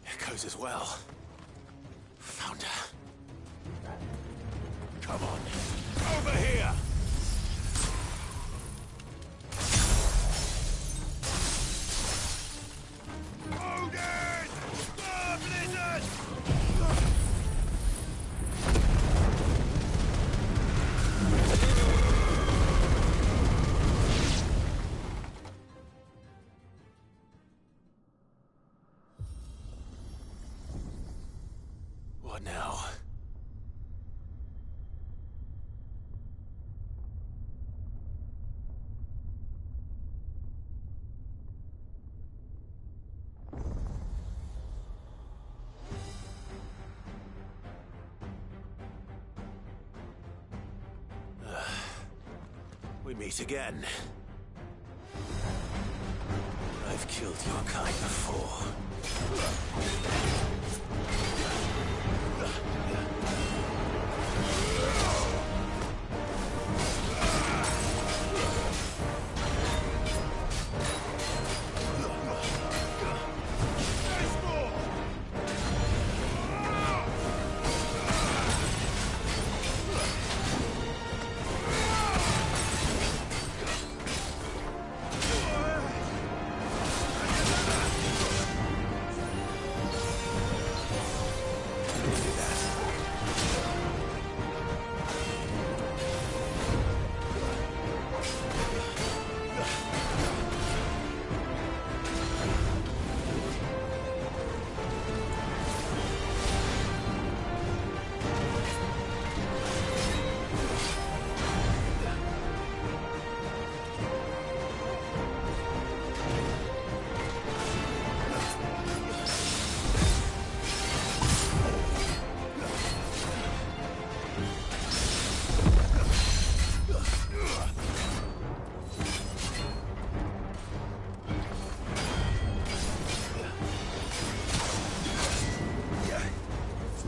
Echoes as well. Found her. Come on. Over here! Odin! Ah, blizzard! What now? We meet again. I've killed your kind before.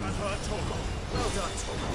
Well done, Togo.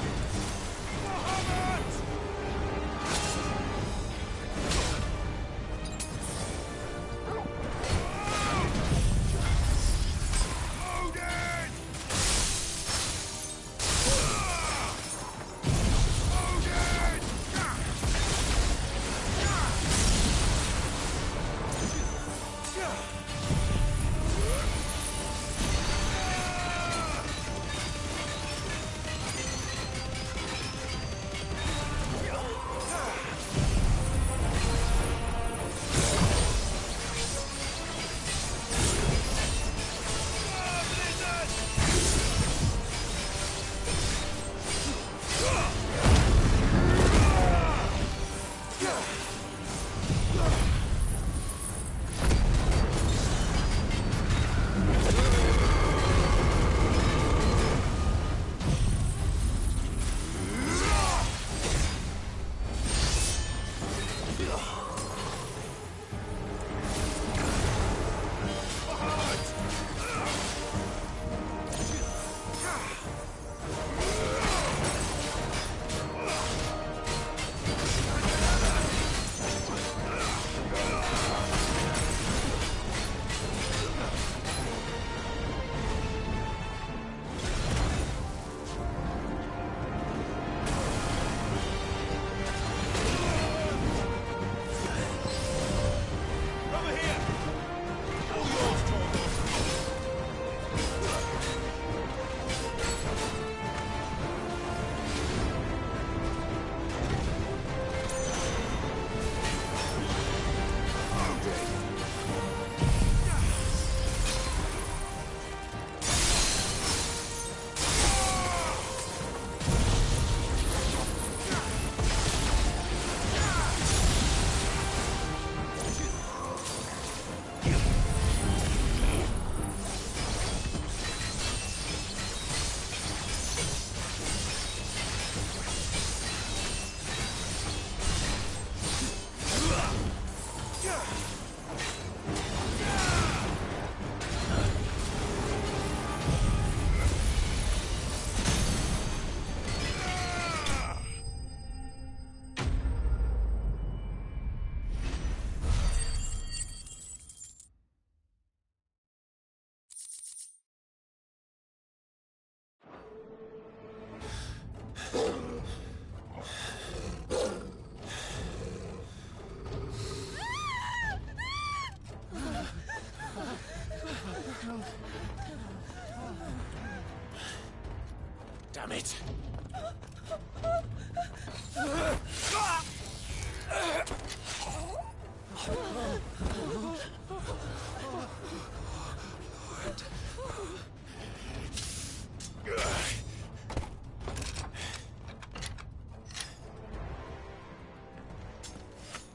Damn it!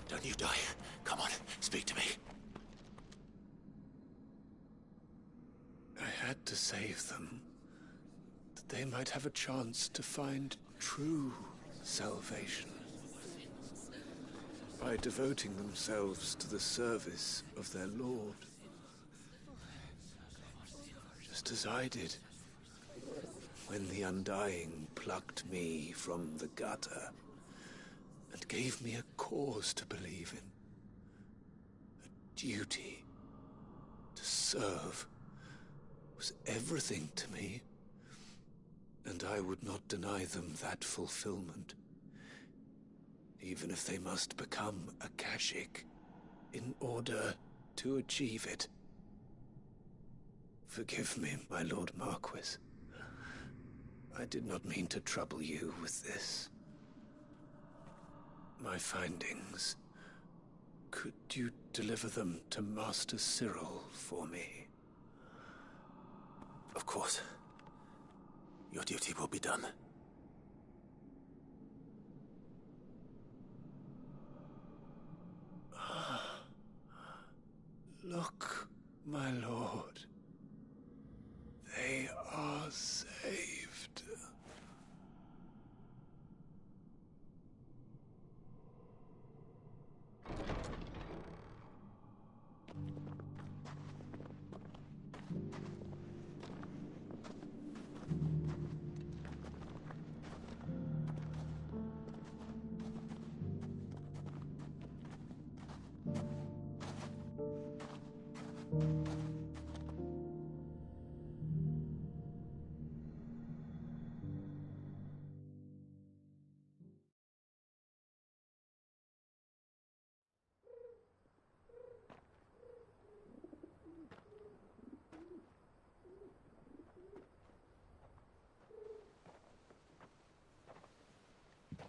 Don't you die. Come on, speak to me. I had to save them, that they might have a chance to find true salvation. By devoting themselves to the service of their Lord. Just as I did, when the Undying plucked me from the gutter and gave me a cause to believe in. A duty to serve was everything to me, and I would not deny them that fulfillment, even if they must become a Kashik in order to achieve it. Forgive me, my Lord Marquis. I did not mean to trouble you with this. My findings. Could you deliver them to Master Cyril for me? Of course. Your duty will be done. Look, my lord. They are saved.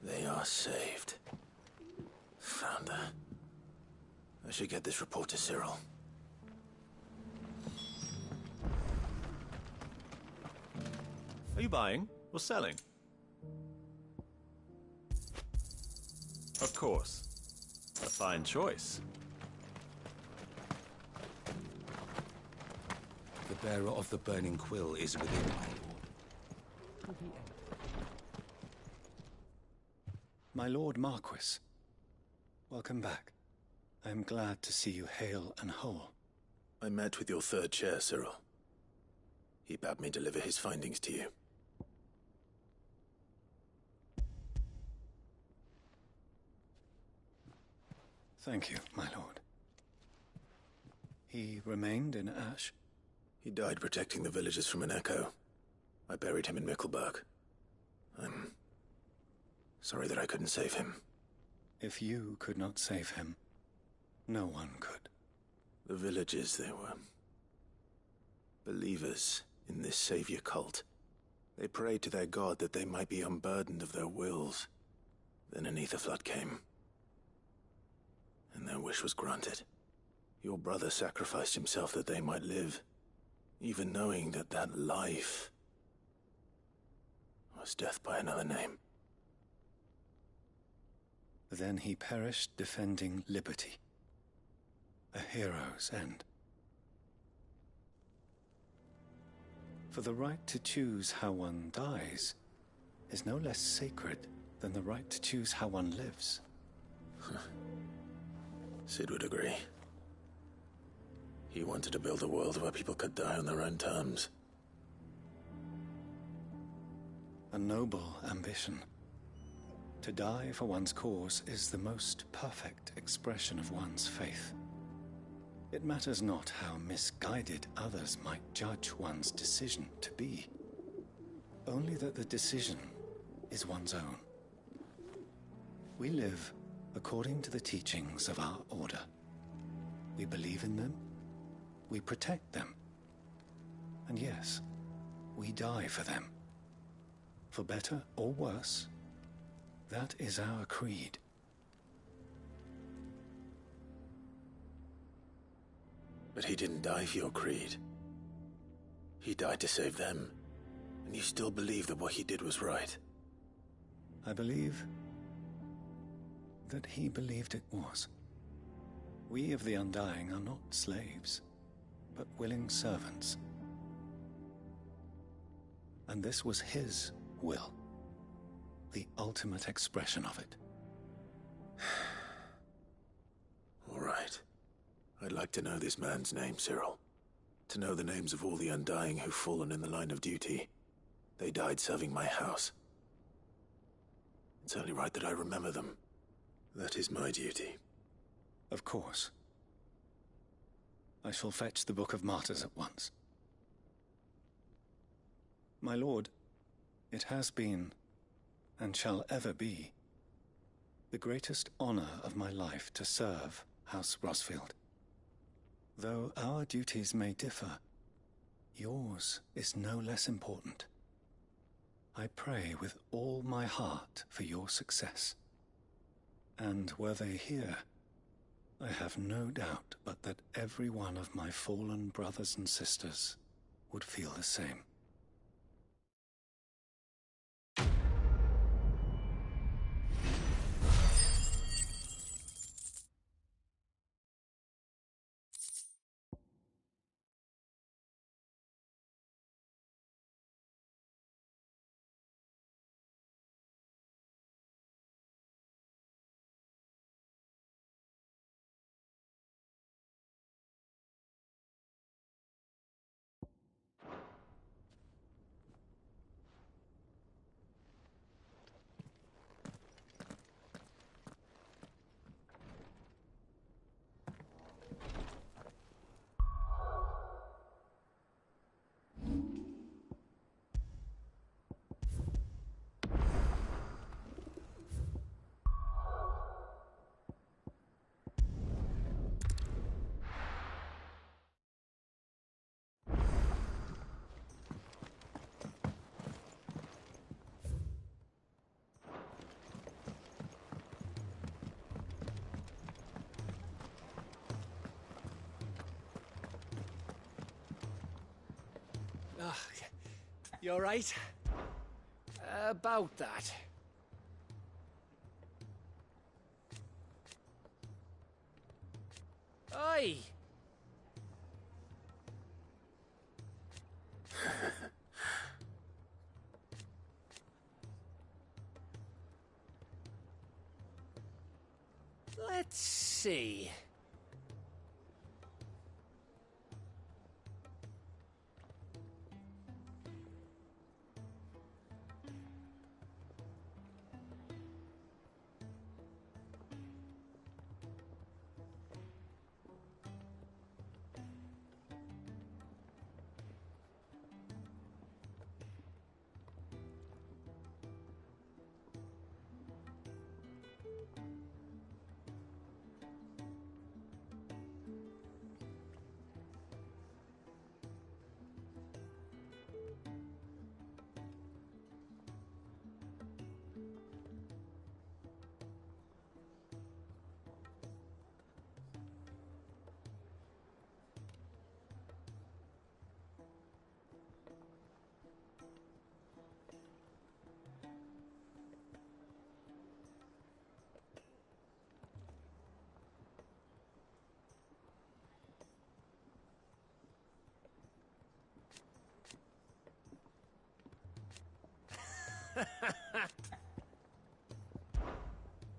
They are saved. Founder. I should get this report to Cyril. Are you buying or selling? Of course. A fine choice. The bearer of the burning quill is within, my lord. My Lord Marquis, welcome back. I am glad to see you hale and whole. I met with your third chair, Cyril. He bade me deliver his findings to you. Thank you, my lord. He remained in Ash? He died protecting the villagers from an echo. I buried him in Mickleburg. I'm sorry that I couldn't save him. If you could not save him, no one could. The villagers, they were believers in this savior cult. They prayed to their god that they might be unburdened of their wills. Then an ether flood came, and their wish was granted. Your brother sacrificed himself that they might live, even knowing that that life was death by another name. Then he perished defending liberty. A hero's end. For the right to choose how one dies is no less sacred than the right to choose how one lives. Sid would agree. He wanted to build a world where people could die on their own terms. A noble ambition. To die for one's cause is the most perfect expression of one's faith. It matters not how misguided others might judge one's decision to be. Only that the decision is one's own. We live according to the teachings of our order. We believe in them, we protect them, and yes, we die for them. For better or worse, that is our creed. But he didn't die for your creed. He died to save them, and you still believe that what he did was right. I believe that he believed it was. We of the Undying are not slaves, but willing servants. And this was his will, the ultimate expression of it. All right. I'd like to know this man's name, Cyril. To know the names of all the Undying who've fallen in the line of duty. They died serving my house. It's only right that I remember them. That is my duty. Of course. I shall fetch the Book of Martyrs at once. My lord, it has been, and shall ever be, the greatest honor of my life to serve House Rosfield. Though our duties may differ, yours is no less important. I pray with all my heart for your success. And were they here, I have no doubt but that every one of my fallen brothers and sisters would feel the same. You alright? About that. Oi! Let's see.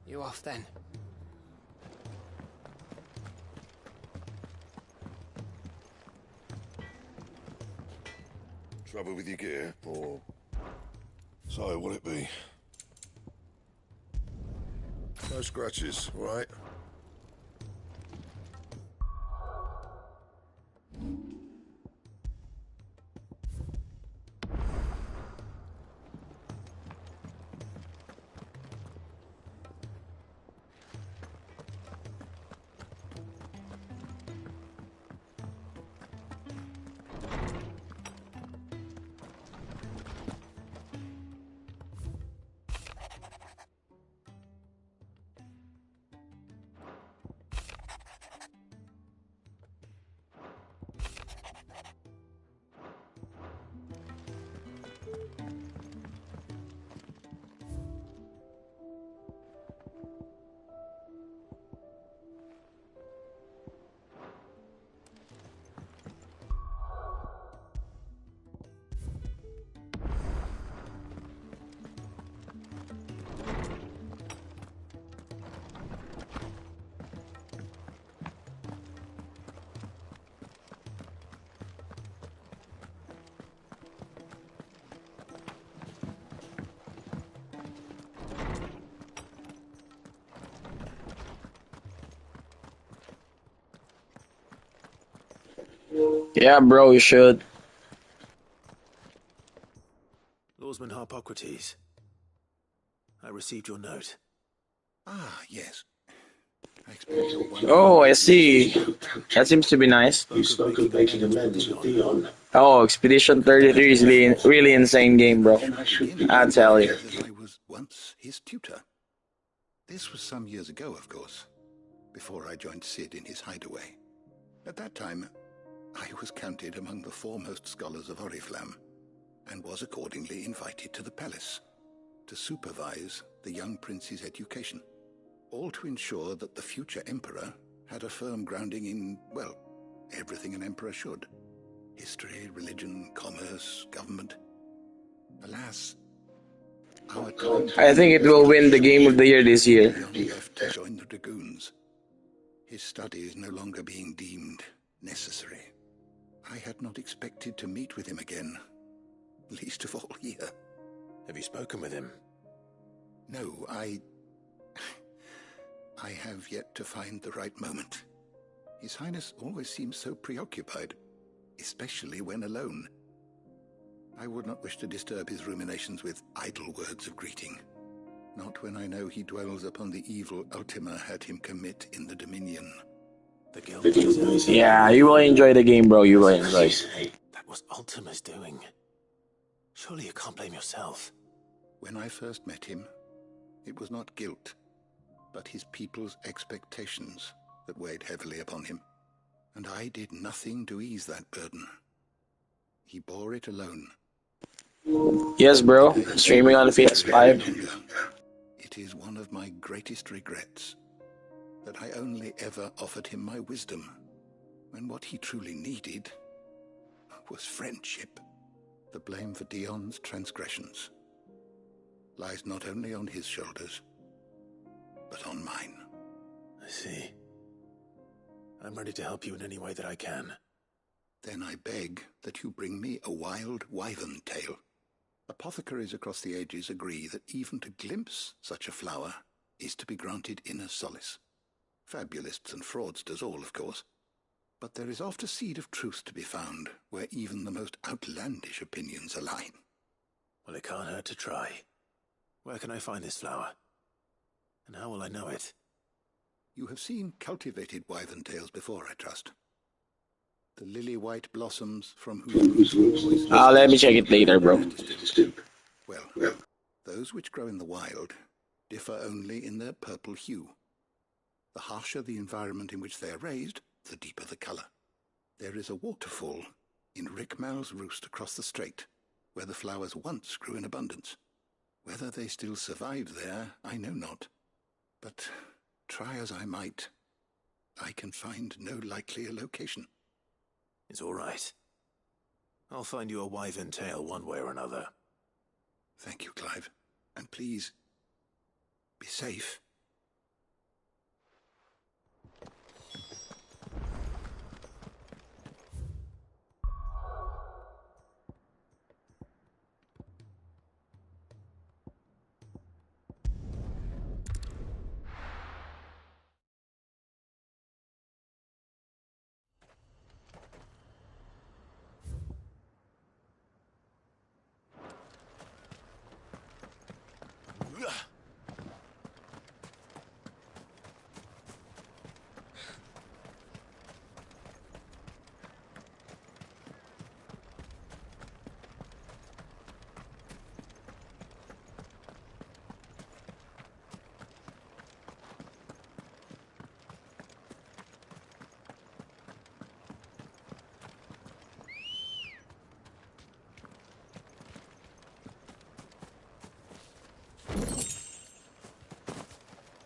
You off then? Trouble with your gear, or so will it be? No scratches, all right? Yeah, bro, you should. Lawsman Harpocrates, I received your note. Ah, yes. Oh, I see. That seems to be nice. You spoke of making amends with Dion. Oh, Expedition 33 is really insane game, bro. I tell you. That I was once his tutor. This was some years ago, of course, before I joined Sid in his hideaway. At that time, I was counted among the foremost scholars of Oriflamme, and was accordingly invited to the palace to supervise the young prince's education, all to ensure that the future emperor had a firm grounding in, well, everything an emperor should. History, religion, commerce, government. Alas, our time... I think it will win the Game of the Year this year. He left to join the Dragoons. His studies no longer being deemed necessary. I had not expected to meet with him again, least of all here. Have you spoken with him? No, I have yet to find the right moment. His Highness always seems so preoccupied, especially when alone. I would not wish to disturb his ruminations with idle words of greeting. Not when I know he dwells upon the evil Ultima had him commit in the Dominion. The guild. Yeah, you will enjoy the game, bro. You will enjoy. That was Ultima's doing. Surely you can't blame yourself. When I first met him, it was not guilt, but his people's expectations that weighed heavily upon him. And I did nothing to ease that burden. He bore it alone. Yes, bro. Streaming on the PS5. It is one of my greatest regrets that I only ever offered him my wisdom, when what he truly needed was friendship. The blame for Dion's transgressions lies not only on his shoulders, but on mine. I see. I'm ready to help you in any way that I can. Then I beg that you bring me a wild wyvern tail. Apothecaries across the ages agree that even to glimpse such a flower is to be granted inner solace. Fabulists and fraudsters all, of course. But there is oft a seed of truth to be found where even the most outlandish opinions align. Well, it can't hurt to try. Where can I find this flower? And how will I know it? You have seen cultivated wyvern tails before, I trust. The lily-white blossoms from whose roots... Let me check it later, bro. Well, those which grow in the wild differ only in their purple hue. The harsher the environment in which they are raised, the deeper the color. There is a waterfall in Rickmal's Roost across the strait, where the flowers once grew in abundance. Whether they still survive there, I know not. But try as I might, I can find no likelier location. It's all right. I'll find you a wyvern tail one way or another. Thank you, Clive. And please, be safe.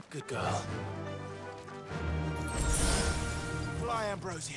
Good girl. Fly, Ambrosia.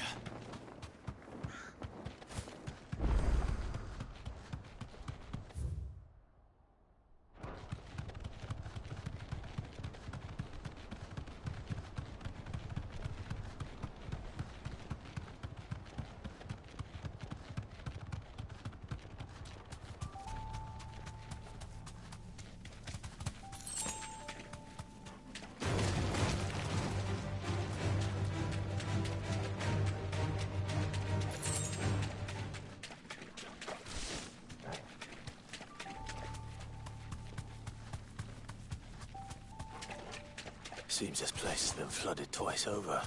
Seems this place has been flooded twice over.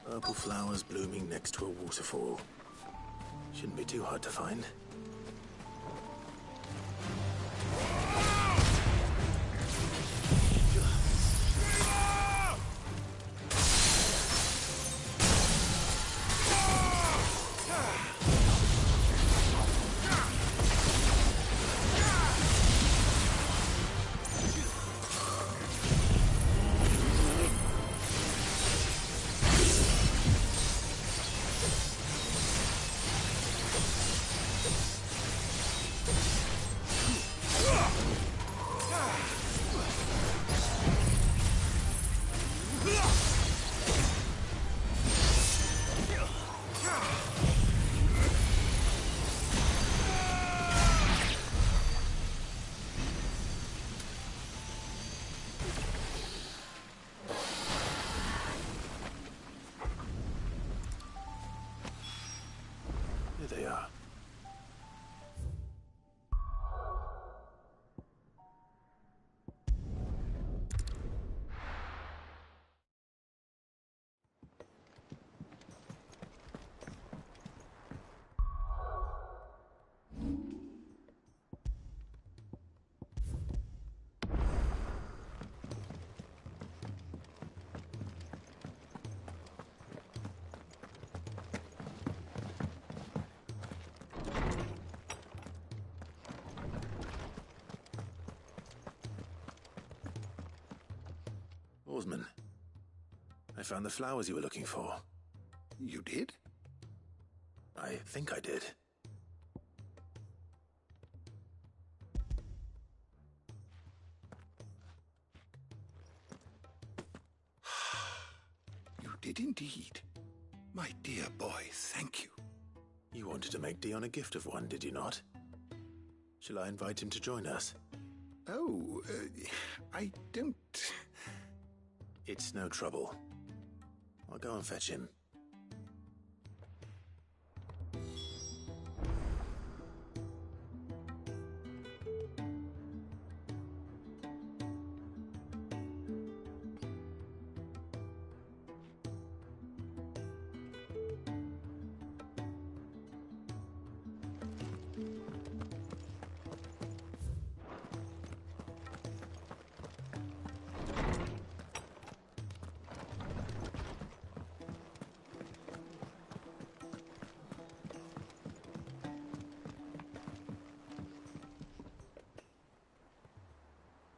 Purple flowers blooming next to a waterfall. Shouldn't be too hard to find. Oarsman, I found the flowers you were looking for. You did? I think I did. You did indeed. My dear boy, thank you. You wanted to make Dion a gift of one, did you not? Shall I invite him to join us? Oh, I don't... It's no trouble. I'll go and fetch him.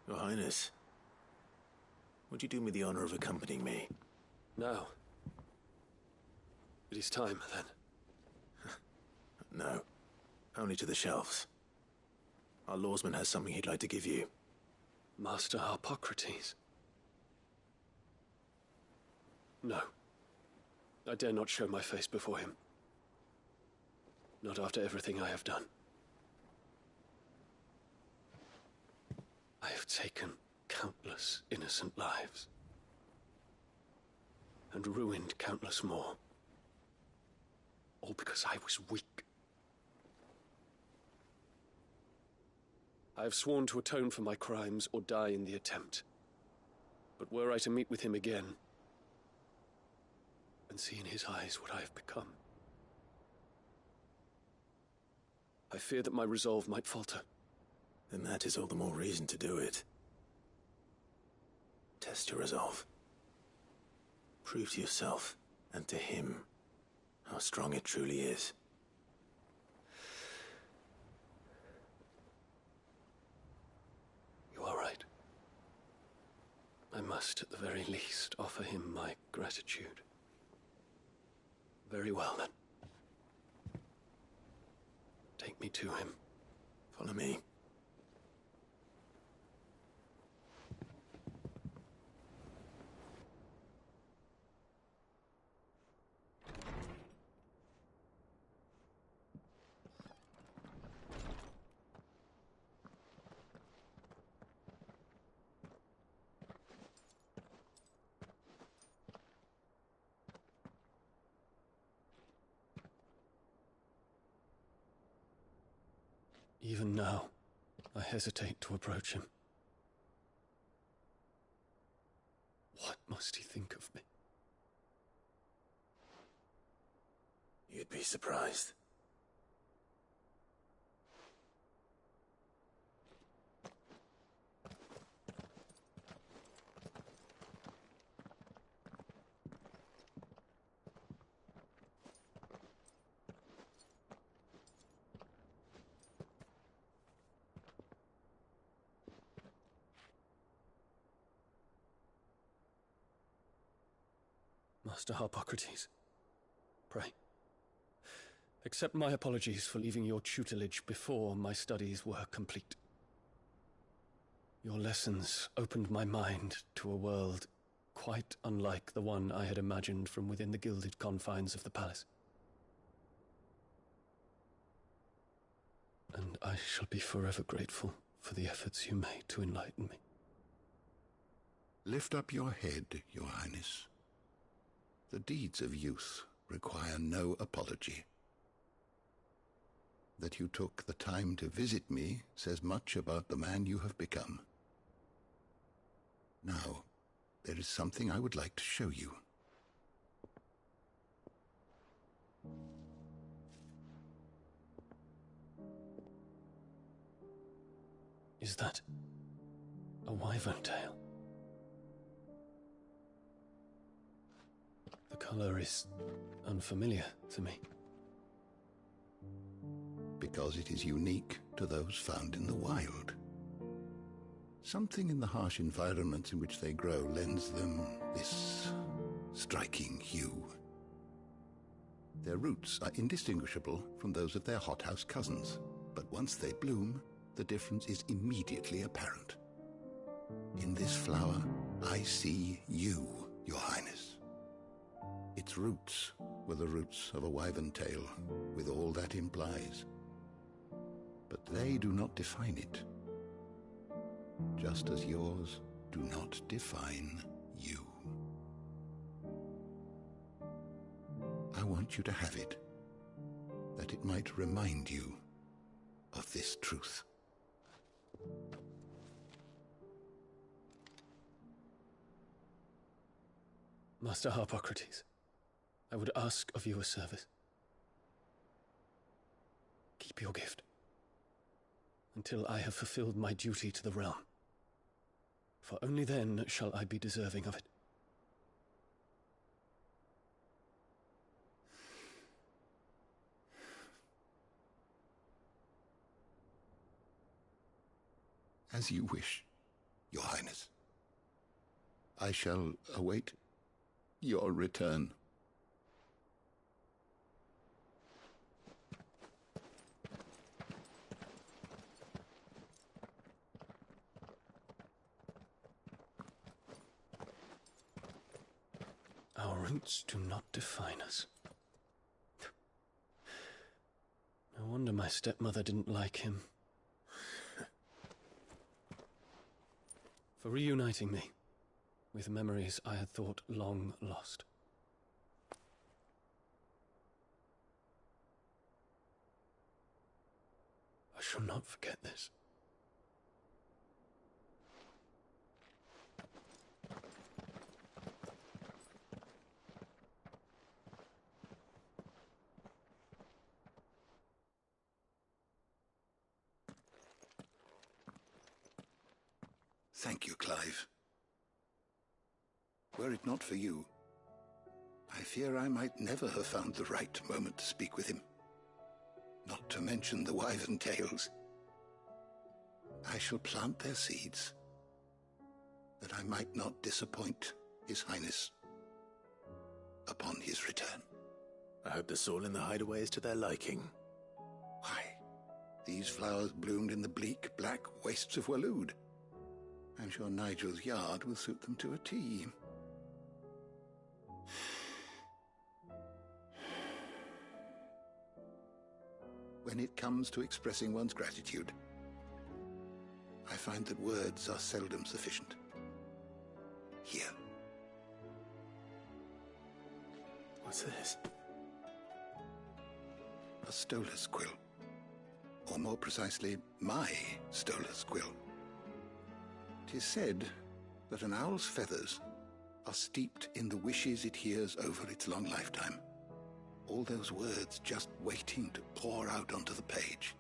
Your Highness, would you do me the honor of accompanying me? Now. It is time, then. No, only to the shelves. Our lawsman has something he'd like to give you. Master Harpocrates. No. I dare not show my face before him. Not after everything I have done. I have taken countless innocent lives. And ruined countless more. All because I was weak. I have sworn to atone for my crimes or die in the attempt. But were I to meet with him again, and see in his eyes what I have become, I fear that my resolve might falter. Then that is all the more reason to do it. Test your resolve. Prove to yourself, and to him, how strong it truly is. You are right. I must, at the very least, offer him my gratitude. Very well, then. Take me to him. Follow me. Even now, I hesitate to approach him. What must he think of me? You'd be surprised. Master Harpocrates, pray, accept my apologies for leaving your tutelage before my studies were complete. Your lessons opened my mind to a world quite unlike the one I had imagined from within the gilded confines of the palace. And I shall be forever grateful for the efforts you made to enlighten me. Lift up your head, Your Highness. The deeds of youth require no apology. That you took the time to visit me says much about the man you have become. Now, there is something I would like to show you. Is that a wyvern tail? The color is unfamiliar to me. Because it is unique to those found in the wild. Something in the harsh environments in which they grow lends them this striking hue. Their roots are indistinguishable from those of their hothouse cousins, but once they bloom, the difference is immediately apparent. In this flower, I see you, Your Highness. Its roots were the roots of a wyvern tail, with all that implies. But they do not define it, just as yours do not define you. I want you to have it, that it might remind you of this truth. Master Harpocrates, I would ask of you a service. Keep your gift until I have fulfilled my duty to the realm, for only then shall I be deserving of it. As you wish, Your Highness. I shall await your return. Our roots do not define us. No wonder my stepmother didn't like him. For reuniting me with memories I had thought long lost. I shall not forget this. Thank you, Clive. Were it not for you, I fear I might never have found the right moment to speak with him. Not to mention the wyvern tales. I shall plant their seeds, that I might not disappoint His Highness upon his return. I hope the soil in the hideaway is to their liking. Why, these flowers bloomed in the bleak, black wastes of Waloed. I'm sure Nigel's yard will suit them to a T. When it comes to expressing one's gratitude, I find that words are seldom sufficient. Here. What's this? A stolas quill. Or more precisely, my stolas quill. 'Tis said that an owl's feathers are steeped in the wishes it hears over its long lifetime. All those words just waiting to pour out onto the page.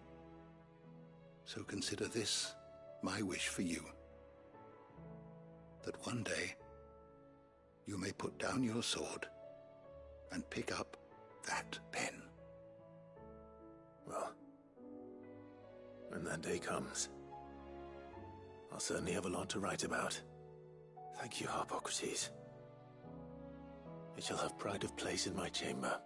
So consider this my wish for you. That one day you may put down your sword and pick up that pen. Well, when that day comes, I'll certainly have a lot to write about. Thank you, Harpocrates. It shall have pride of place in my chamber.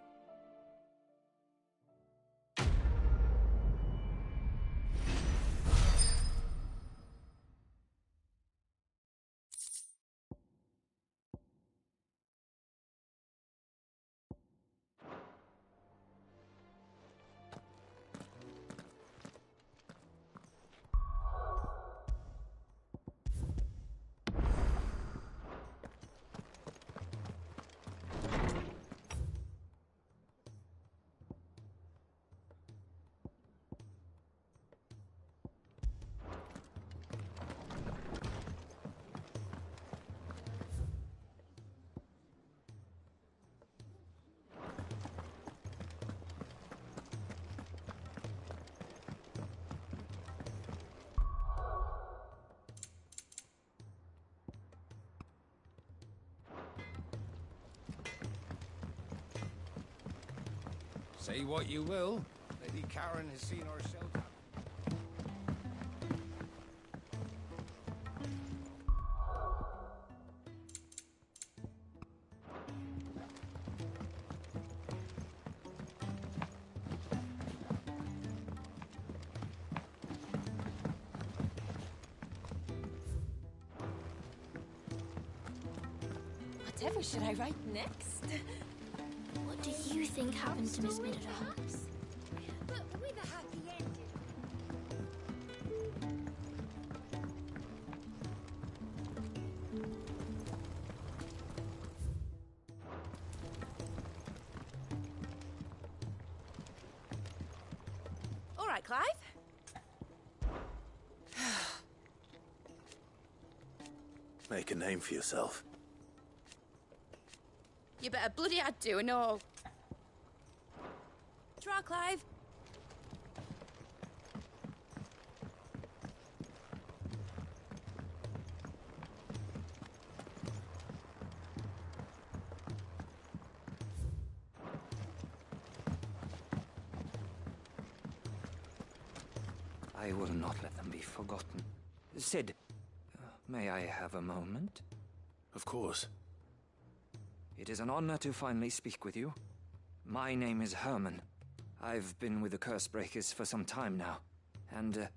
Say what you will, Lady Karen has seen herself. Whatever should I write next? What do you think happened to Miss Middledon? But with a happy ending. All right, Clive. Make a name for yourself. You better bloody had to and all. Draw, Clive. I will not let them be forgotten. Sid, may I have a moment? Of course. It is an honor to finally speak with you. My name is Herman. I've been with the Cursebreakers for some time now, and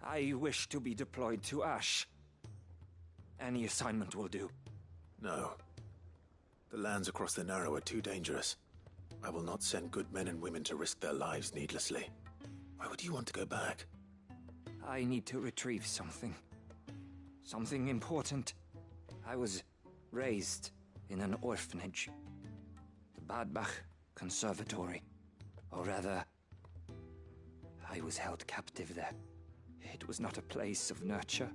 I wish to be deployed to Ash. Any assignment will do. No. The lands across the Narrow are too dangerous. I will not send good men and women to risk their lives needlessly. Why would you want to go back? I need to retrieve something. Something important. I was raised in an orphanage. The Badbach Conservatory. Or rather, I was held captive there. It was not a place of nurture.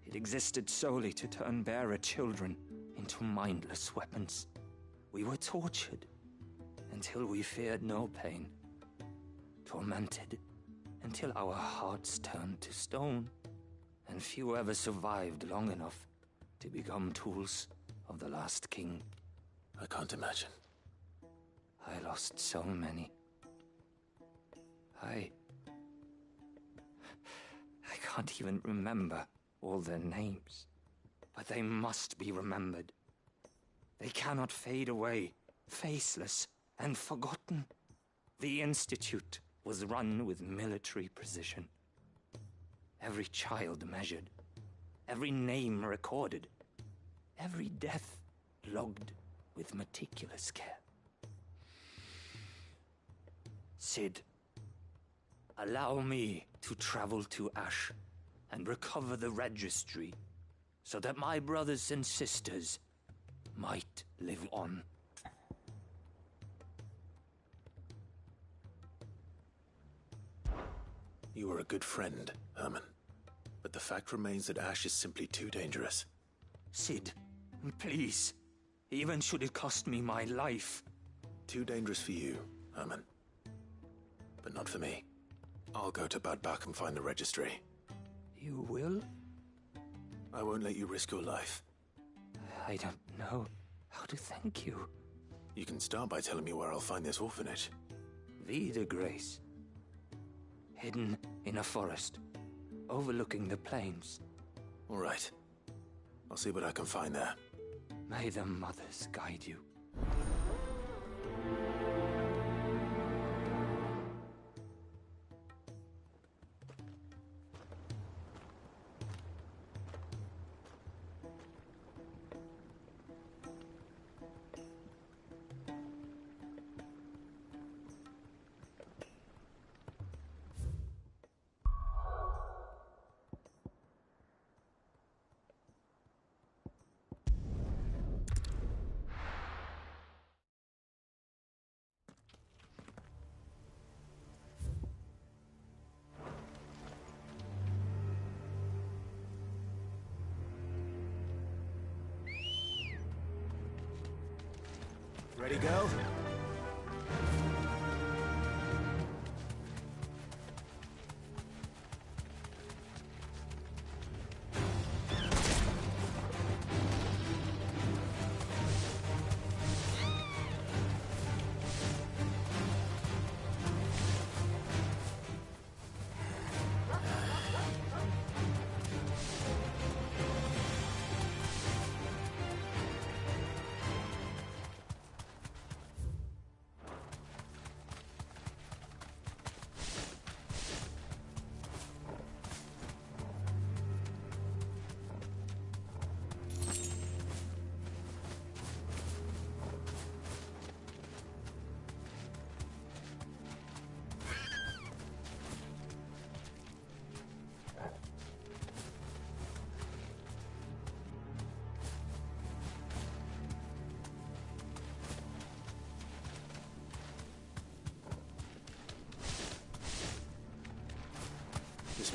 It existed solely to turn bearer children into mindless weapons. We were tortured until we feared no pain. Tormented until our hearts turned to stone. And few ever survived long enough to become tools of the last king. I can't imagine. I lost so many. I can't even remember all their names. But they must be remembered. They cannot fade away, faceless and forgotten. The Institute was run with military precision. Every child measured, every name recorded, every death logged with meticulous care. Sid, allow me to travel to Ash and recover the registry so that my brothers and sisters might live on. You were a good friend, Herman. But the fact remains that Ash is simply too dangerous. Sid, please. Even should it cost me my life. Too dangerous for you, Herman. But not for me. I'll go to Badbach and find the registry. You will? I won't let you risk your life. I don't know how to thank you. You can start by telling me where I'll find this orphanage. Vida Grace. Hidden in a forest, overlooking the plains. All right. I'll see what I can find there. May the mothers guide you. Ready, go?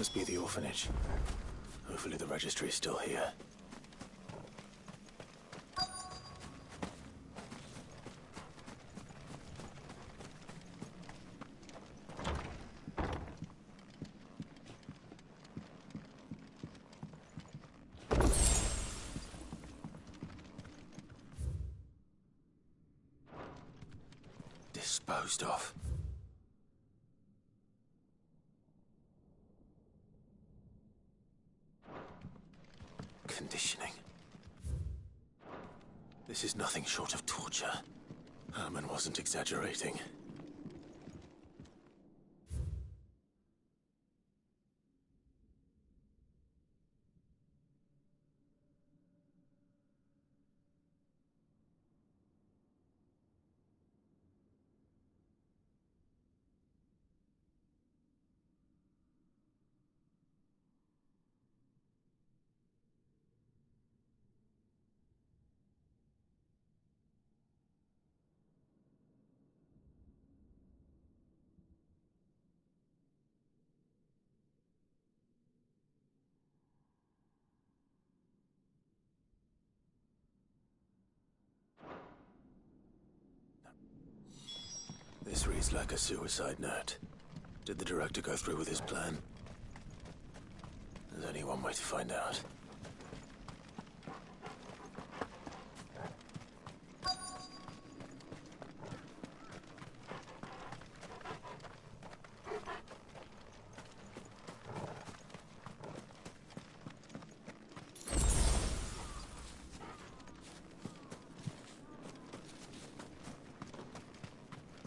must be the orphanage. Hopefully the registry is still here. Disposed of. Conditioning. This is nothing short of torture. Herman wasn't exaggerating. This reads like a suicide note. Did the director go through with his plan? There's only one way to find out.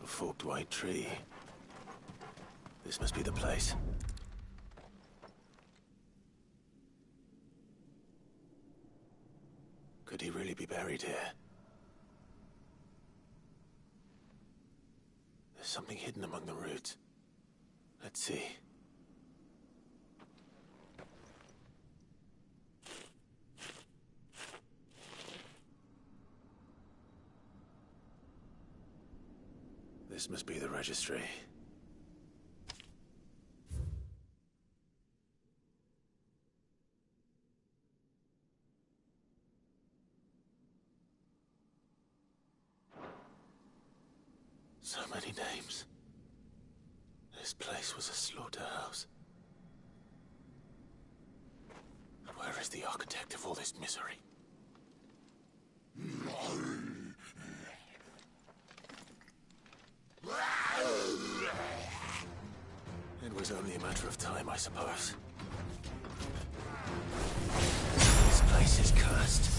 Forked white tree. This must be the place. Could he really be buried here? There's something hidden among the roots. Let's see. This must be the registry. So many names. This place was a slaughterhouse. And where is the architect of all this misery? It was only a matter of time, I suppose. This place is cursed.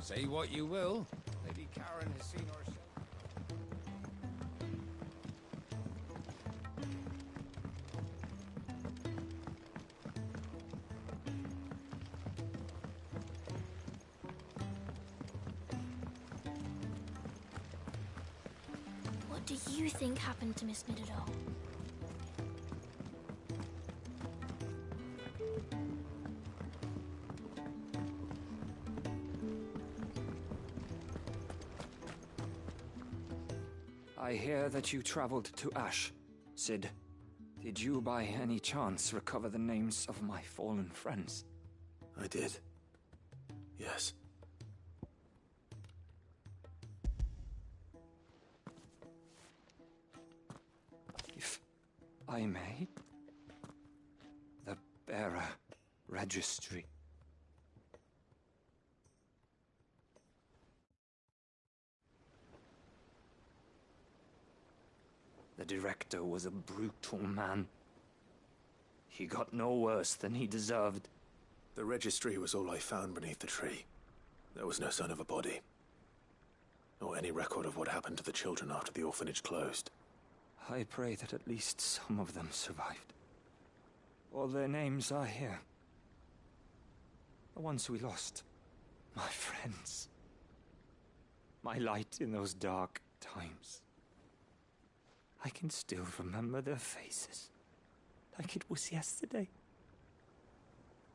Say what you will, Lady Karen has seen herself. What do you think happened to Miss Middledore? I hear that you traveled to Ash, Sid. Did you by any chance recover the names of my fallen friends? I did. Yes. If I may? The bearer registry. The director was a brutal man. He got no worse than he deserved. The registry was all I found beneath the tree. There was no sign of a body. Or any record of what happened to the children after the orphanage closed. I pray that at least some of them survived. All their names are here. The ones we lost. My friends. My light in those dark times. I can still remember their faces, like it was yesterday.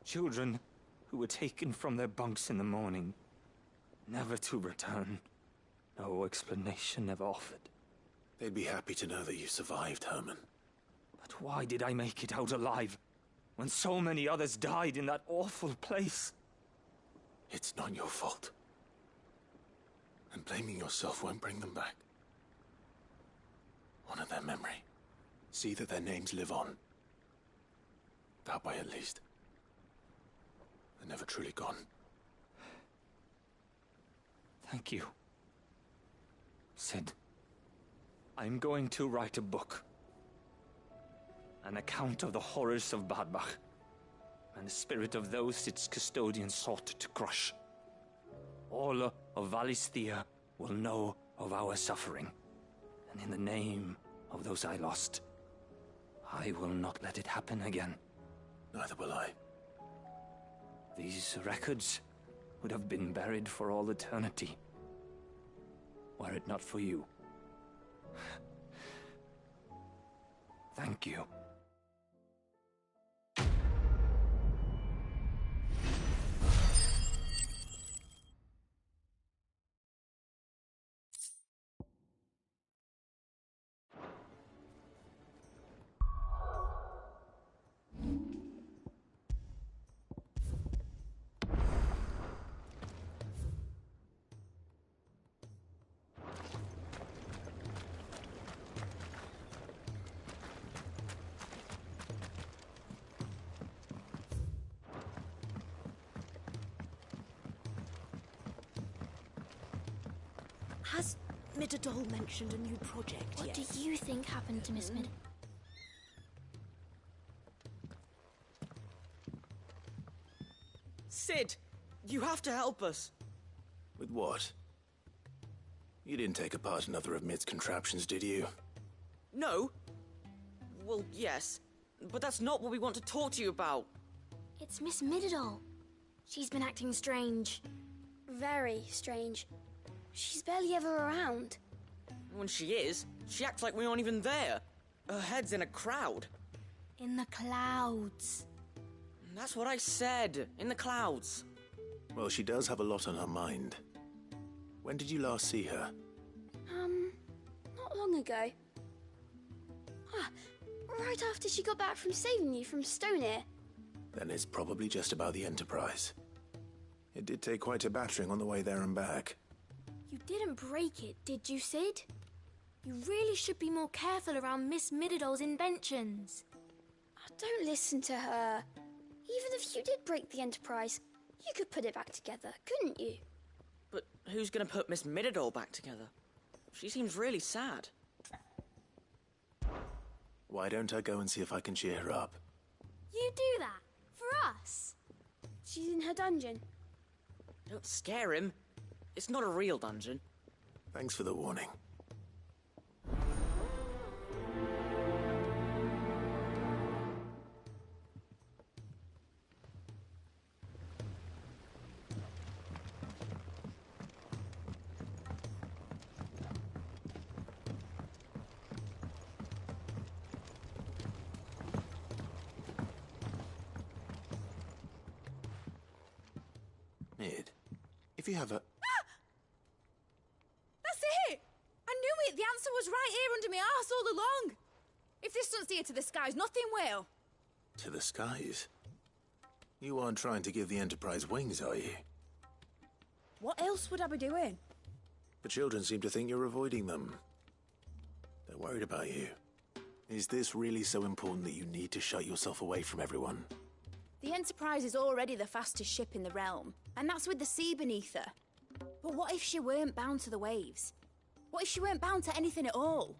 Children who were taken from their bunks in the morning, never to return. No explanation ever offered. They'd be happy to know that you survived, Herman. But why did I make it out alive, when so many others died in that awful place? It's not your fault. And blaming yourself won't bring them back. Honor their memory. See that their names live on. That way, at least. They're never truly gone. Thank you. Sid, I'm going to write a book. An account of the horrors of Bad Bach, and the spirit of those its custodians sought to crush. All of Valisthea will know of our suffering. And in the name of those I lost, I will not let it happen again. Neither will I. These records would have been buried for all eternity, were it not for you. Thank you. Has Middledore mentioned a new project What yet? do you think happened to Miss Middledore? Sid, you have to help us. With what? You didn't take apart another of Mid's contraptions, did you? No. Well, yes. But that's not what we want to talk to you about. It's Miss Middledore. She's been acting strange. Very strange. She's barely ever around. When she is, she acts like we aren't even there. Her head's in a crowd. In the clouds. That's what I said. In the clouds. Well, she does have a lot on her mind. When did you last see her? Not long ago. Right after she got back from saving you from Stoneir. Then it's probably just about the Enterprise. It did take quite a battering on the way there and back. You didn't break it, did you, Sid? You really should be more careful around Miss Middledore's inventions. Don't listen to her. Even if you did break the Enterprise, you could put it back together, couldn't you? But who's gonna put Miss Middledore back together? She seems really sad. Why don't I go and see if I can cheer her up? You do that? For us? She's in her dungeon. Don't scare him. It's not a real dungeon. Thanks for the warning. Mid, if you have a... That's it! I knew it! The answer was right here under my arse all along! If this doesn't steer to the skies, nothing will! To the skies? You aren't trying to give the Enterprise wings, are you? What else would I be doing? The children seem to think you're avoiding them. They're worried about you. Is this really so important that you need to shut yourself away from everyone? The Enterprise is already the fastest ship in the realm, and that's with the sea beneath her. But what if she weren't bound to the waves? What if she weren't bound to anything at all?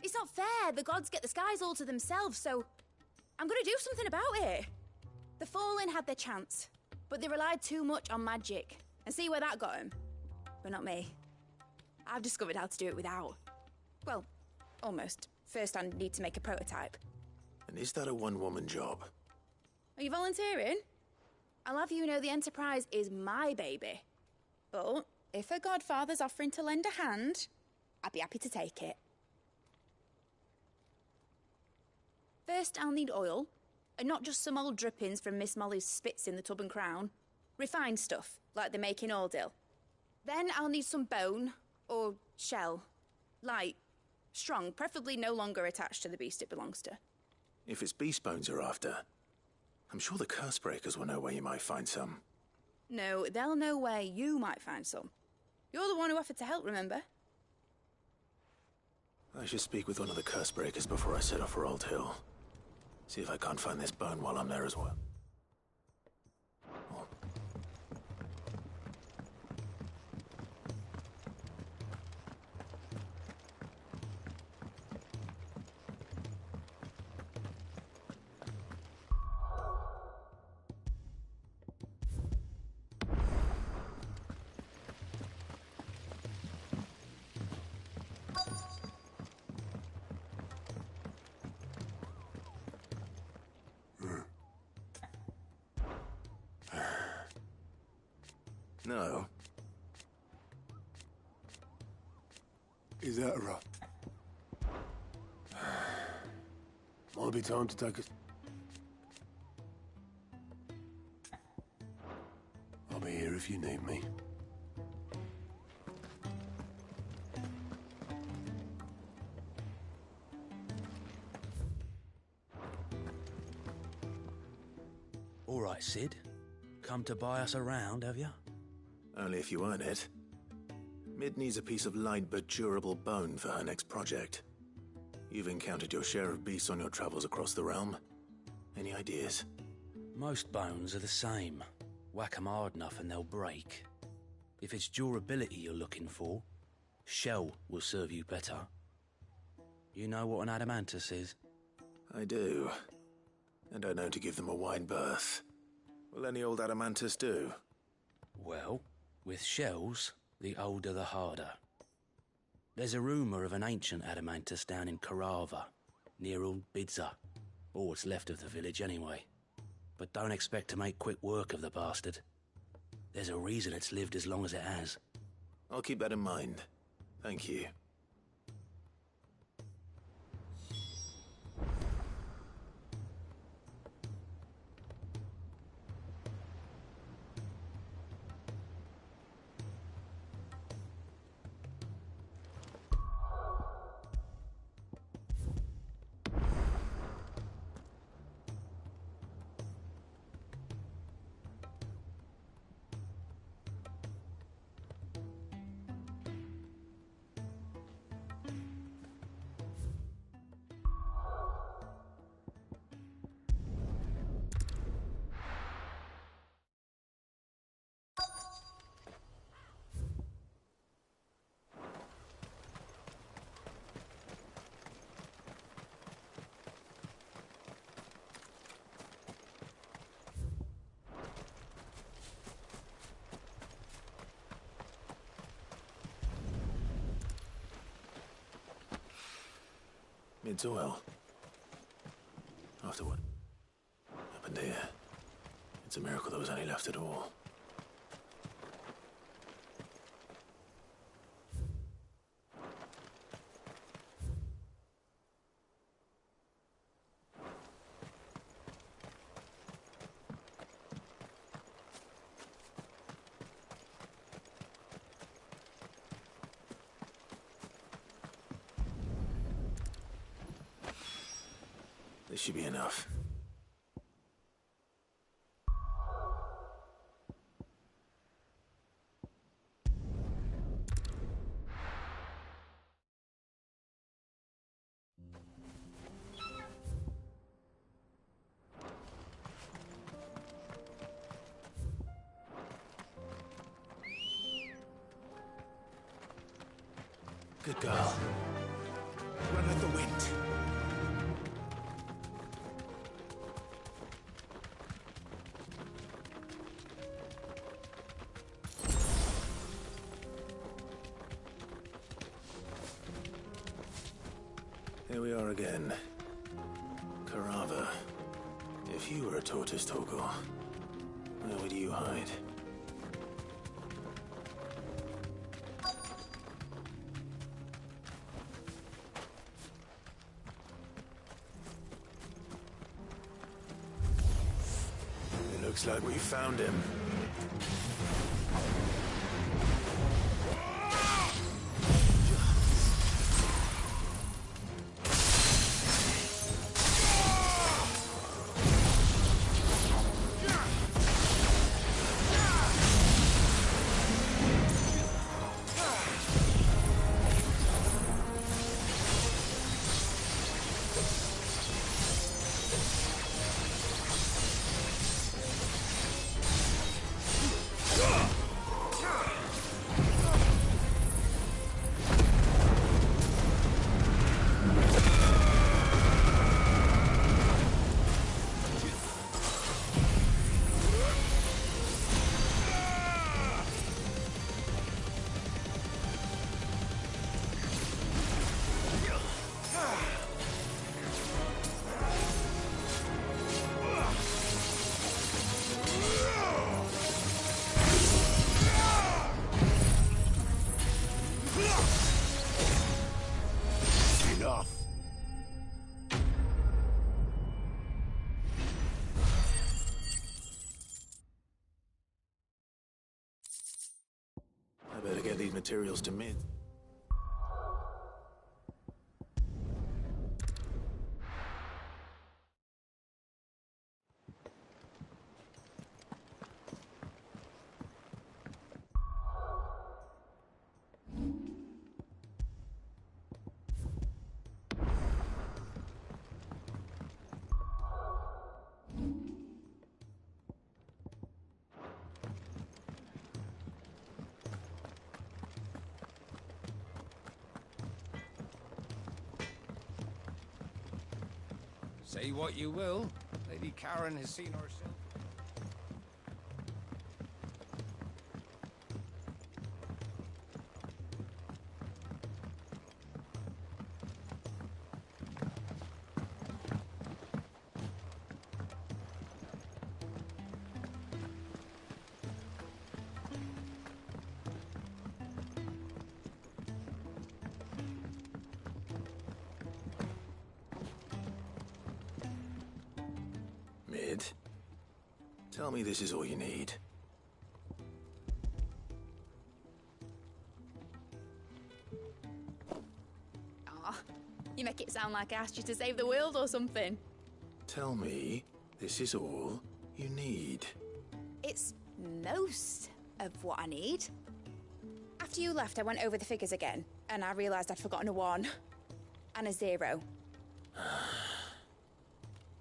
It's not fair. The gods get the skies all to themselves, so I'm gonna do something about it. The Fallen had their chance, but they relied too much on magic. And see where that got them? But not me. I've discovered how to do it without. Well, almost. First, I need to make a prototype. And is that a one-woman job? Are you volunteering? I'll have you know the Enterprise is my baby. But if a godfather's offering to lend a hand, I'd be happy to take it. First, I'll need oil, and not just some old drippings from Miss Molly's spits in the Tub and Crown. Refined stuff, like they make in Ordil. Then I'll need some bone, or shell. Light, strong, preferably no longer attached to the beast it belongs to. If it's beast bones you're after, I'm sure the curse breakers will know where you might find some. No, they'll know where you might find some. You're the one who offered to help, remember? I should speak with one of the curse breakers before I set off for Old Hill. See if I can't find this bone while I'm there as well. No. Is that right? Might be time to take a... I'll be here if you need me. All right, Sid. Come to buy us around, have you? Only if you earn it. Mid needs a piece of light but durable bone for her next project. You've encountered your share of beasts on your travels across the realm. Any ideas? Most bones are the same. Whack 'em hard enough and they'll break. If it's durability you're looking for, shell will serve you better. You know what an adamantus is? I do. And I know to give them a wide berth. Will any old adamantus do? Well, with shells, the older the harder. There's a rumour of an ancient adamantus down in Karava, near Old Bidza, or what's left of the village anyway. But don't expect to make quick work of the bastard. There's a reason it's lived as long as it has. I'll keep that in mind. Thank you. Mid's oil. After what happened here, it's a miracle there was any left at all. This should be enough. Good girl. Run with the wind. Here we are again. Carava. If you were a tortoise, Torgor, where would you hide? It looks like we found him. I better get these materials to Mid. Say what you will, Lady Karen has seen herself. Mid, tell me this is all you need. Aw, you make it sound like I asked you to save the world or something. Tell me this is all you need. It's most of what I need. After you left, I went over the figures again, and I realised I'd forgotten a 1 and a 0.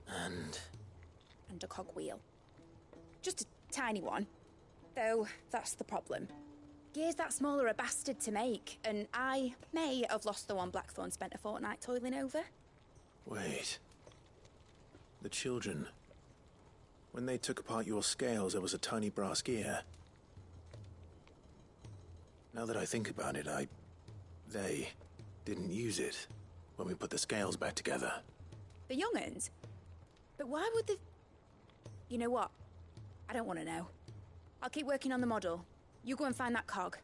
And a cogwheel. Just a tiny one. Though, that's the problem. Gears that small are a bastard to make, and I may have lost the one Blackthorn spent a fortnight toiling over. Wait. The children. When they took apart your scales, there was a tiny brass gear. Now that I think about it, they didn't use it. when we put the scales back together. The young'uns? But why would the... You know what? I don't want to know. I'll keep working on the model. You go and find that cog.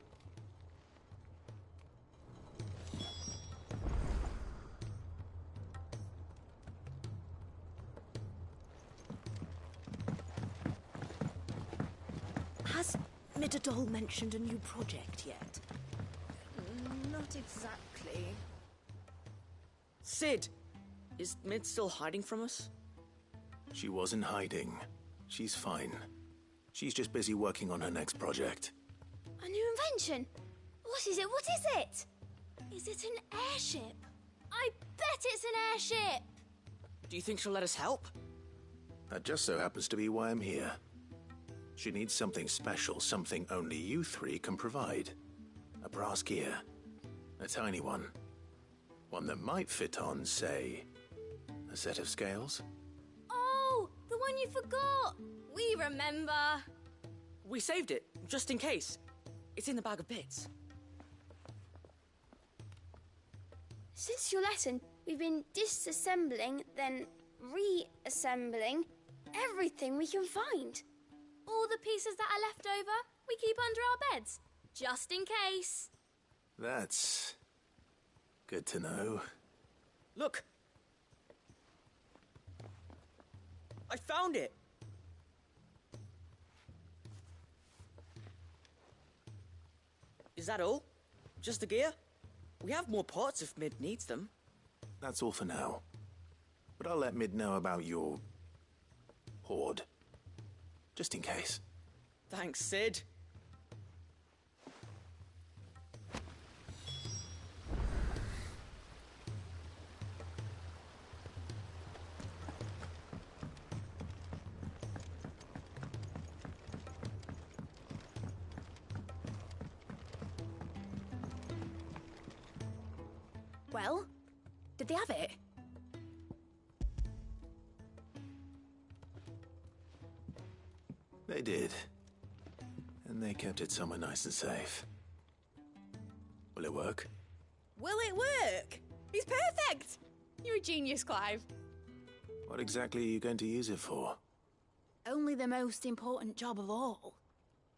Has Midadol mentioned a new project yet? Not exactly. Sid! Is Mid still hiding from us? She wasn't hiding. She's fine. She's just busy working on her next project. A new invention? What is it? What is it? Is it an airship? I bet it's an airship! Do you think she'll let us help? That just so happens to be why I'm here. She needs something special, something only you three can provide. A brass gear. A tiny one. One that might fit on, say, a set of scales? Oh, the one you forgot! We remember! We saved it, just in case. It's in the bag of bits. Since your lesson, we've been disassembling, then reassembling everything we can find. All the pieces that are left over, we keep under our beds, just in case. That's good to know. Look! I found it! Is that all? Just the gear? We have more parts if Mid needs them. That's all for now. But I'll let Mid know about your... hoard. Just in case. Thanks, Sid. Well, did they have it? They did. And they kept it somewhere nice and safe. Will it work? Will it work? He's perfect! You're a genius, Clive. What exactly are you going to use it for? Only the most important job of all.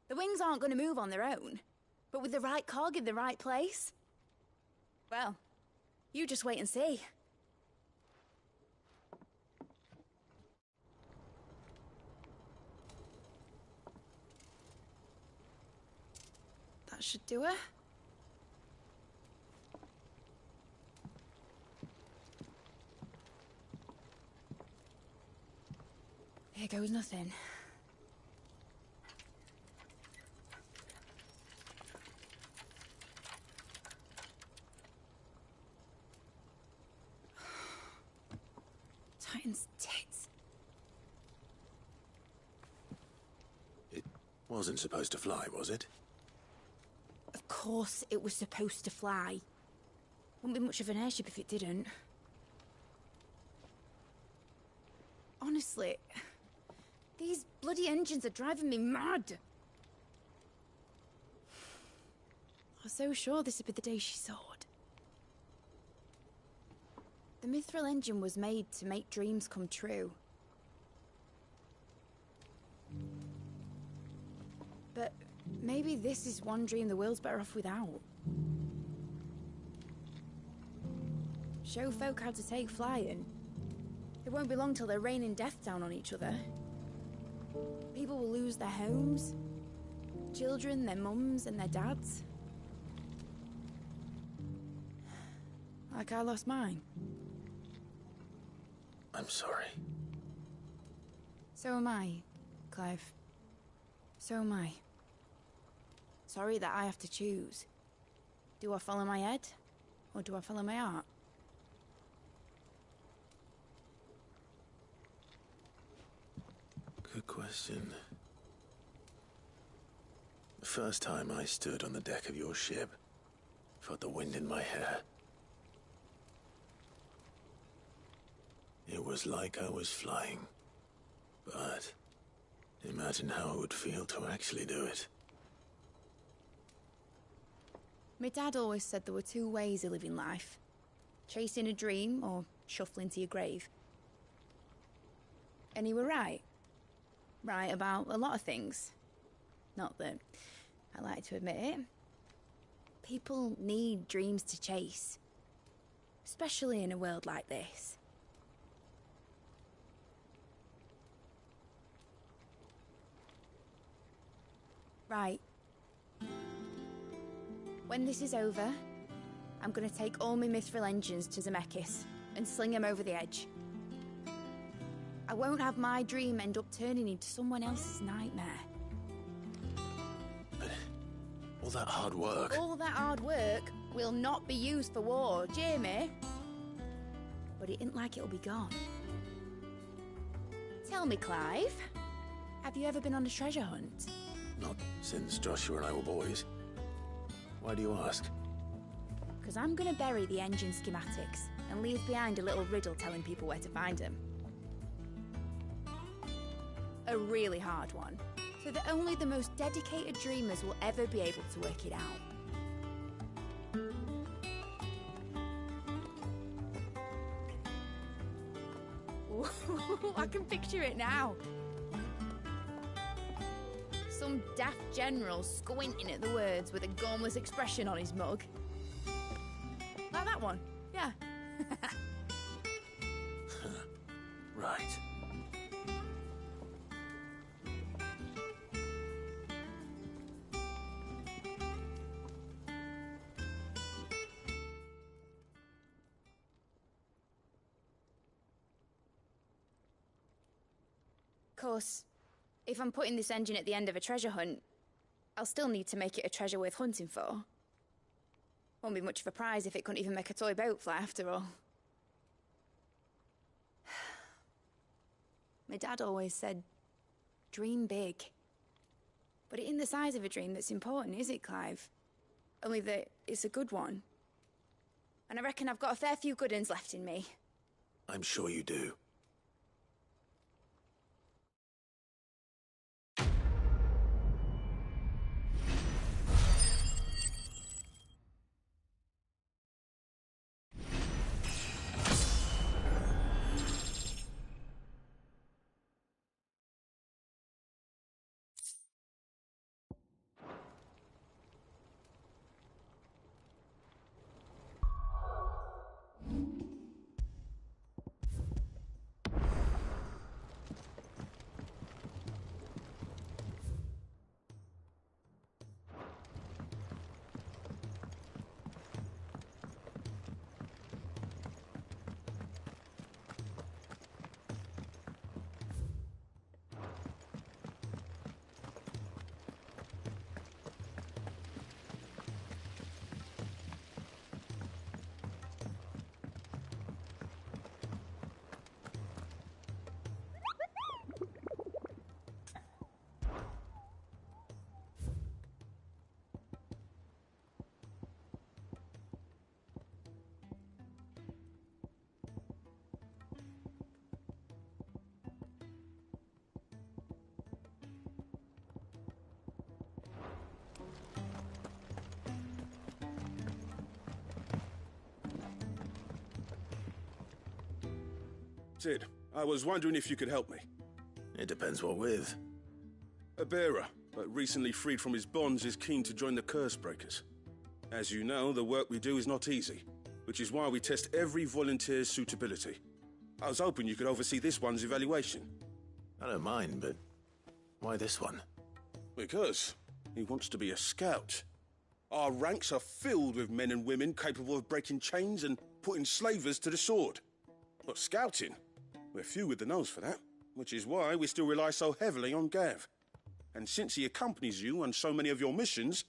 The wings aren't going to move on their own. But with the right cog in the right place... Well, you just wait and see. That should do it. Here goes nothing. Titan's tits. It wasn't supposed to fly, was it? Of course it was supposed to fly. Wouldn't be much of an airship if it didn't. Honestly, these bloody engines are driving me mad. I was so sure this would be the day she soared. The mithril engine was made to make dreams come true. But maybe this is one dream the world's better off without. Show folk how to take flying. It won't be long till they're raining death down on each other. People will lose their homes. Children, their mums and their dads. Like I lost mine. I'm sorry. So am I, Clive. So am I. Sorry that I have to choose. Do I follow my head? Or do I follow my heart? Good question. The first time I stood on the deck of your ship, felt the wind in my hair. It was like I was flying. But imagine how it would feel to actually do it. My dad always said there were two ways of living life. chasing a dream or shuffling to your grave. And you were right. Right about a lot of things. Not that I like to admit it. People need dreams to chase. Especially in a world like this. Right. When this is over, I'm gonna take all my mithril engines to Zemeckis and sling them over the edge. I won't have my dream end up turning into someone else's nightmare. But all that hard work... All that hard work will not be used for war, Jamie. But it ain't like it'll be gone. Tell me, Clive, have you ever been on a treasure hunt? Not since Joshua and I were boys. Why do you ask? Because I'm gonna bury the engine schematics and leave behind a little riddle telling people where to find them. A really hard one, so that only the most dedicated dreamers will ever be able to work it out. Ooh, I can picture it now. Some daft general squinting at the words with a gormless expression on his mug. Like that one, yeah. Right. Of course, if I'm putting this engine at the end of a treasure hunt, I'll still need to make it a treasure worth hunting for. Won't be much of a prize if it couldn't even make a toy boat fly after all. My dad always said, dream big. But it ain't the size of a dream that's important, is it, Clive? Only that it's a good one. And I reckon I've got a fair few good uns left in me. I'm sure you do. Sid, I was wondering if you could help me. It depends what with. A bearer, but recently freed from his bonds, is keen to join the Curse Breakers. As you know, the work we do is not easy, which is why we test every volunteer's suitability. I was hoping you could oversee this one's evaluation. I don't mind, but why this one? Because he wants to be a scout. Our ranks are filled with men and women capable of breaking chains and putting slavers to the sword. But scouting? We're few with the nose for that, which is why we still rely so heavily on Gav. And since he accompanies you on so many of your missions,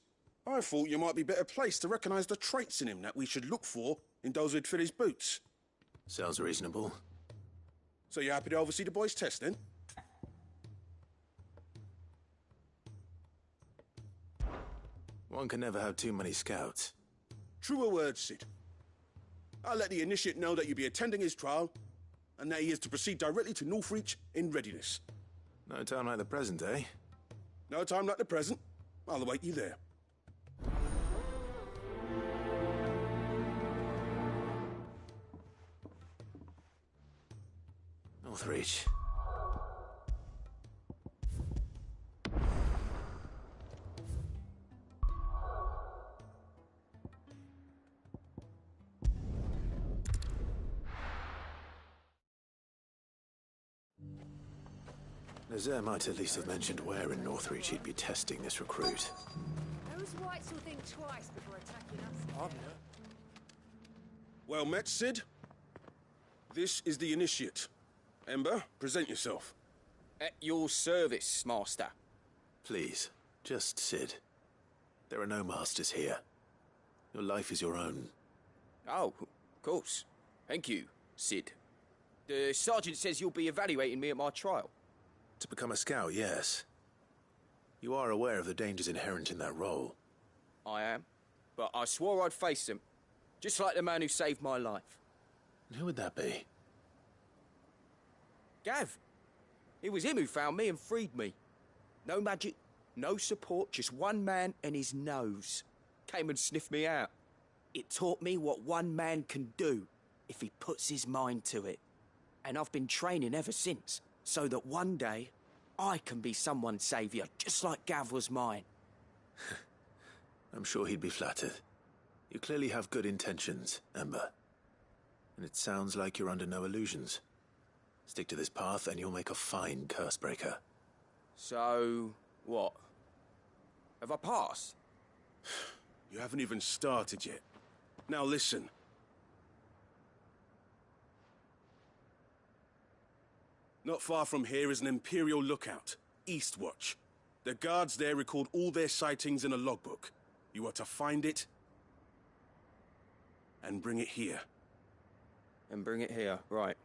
I thought you might be better placed to recognize the traits in him that we should look for in those who'd fill his boots. Sounds reasonable. So you're happy to oversee the boys' test, then? One can never have too many scouts. Truer words, Sid. I'll let the initiate know that you'll be attending his trial, and that he is to proceed directly to Northreach in readiness. No time like the present, eh? No time like the present. I'll await you there. Northreach. Nazaire might at least have mentioned where in Northreach he'd be testing this recruit. Those whites will think twice before attacking us. Well met, Sid. This is the initiate. Ember, present yourself. At your service, Master. Please, just Sid. There are no masters here. Your life is your own. Oh, of course. Thank you, Sid. The sergeant says you'll be evaluating me at my trial. To become a scout, yes. You are aware of the dangers inherent in that role. I am. But I swore I'd face them. Just like the man who saved my life. And who would that be? Gav. It was him who found me and freed me. No magic, no support, just one man and his nose. Came and sniffed me out. It taught me what one man can do if he puts his mind to it. And I've been training ever since, so that one day I can be someone's saviour, just like Gav was mine. I'm sure he'd be flattered. You clearly have good intentions, Ember. And it sounds like you're under no illusions. Stick to this path and you'll make a fine cursebreaker. So, what? Have I passed? You haven't even started yet. Now listen. Not far from here is an Imperial lookout, Eastwatch. The guards there record all their sightings in a logbook. You are to find it and bring it here. And bring it here, right.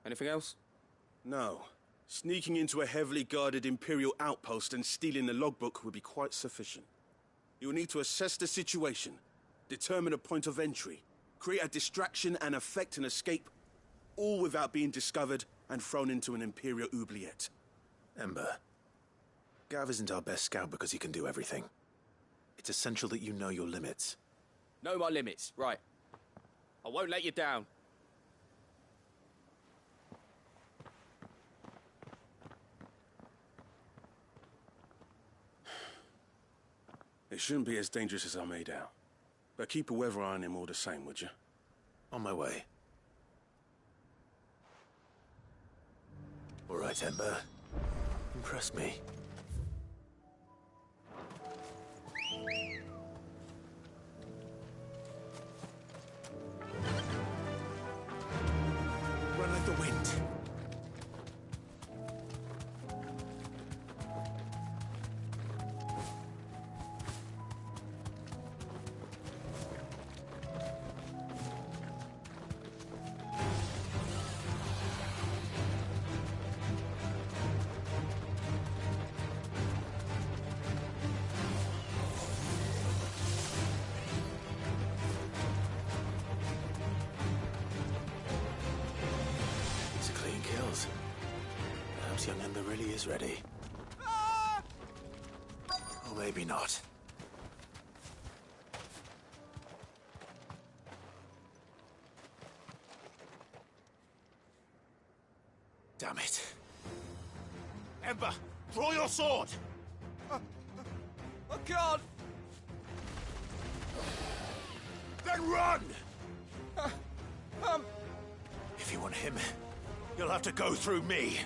Anything else? No. Sneaking into a heavily guarded Imperial outpost and stealing the logbook would be quite sufficient. You will need to assess the situation, determine a point of entry, create a distraction and effect an escape, all without being discovered and thrown into an Imperial oubliette. Ember, Gav isn't our best scout because he can do everything. It's essential that you know your limits. Know my limits, right. I won't let you down. It shouldn't be as dangerous as I made out. But keep a weather eye on him all the same, would you? On my way. All right, Ember. Impress me. Run like the wind. Perhaps young Ember really is ready. Or maybe not. Damn it. Ember, draw your sword! I can't! Then run! If you want him, you'll have to go through me.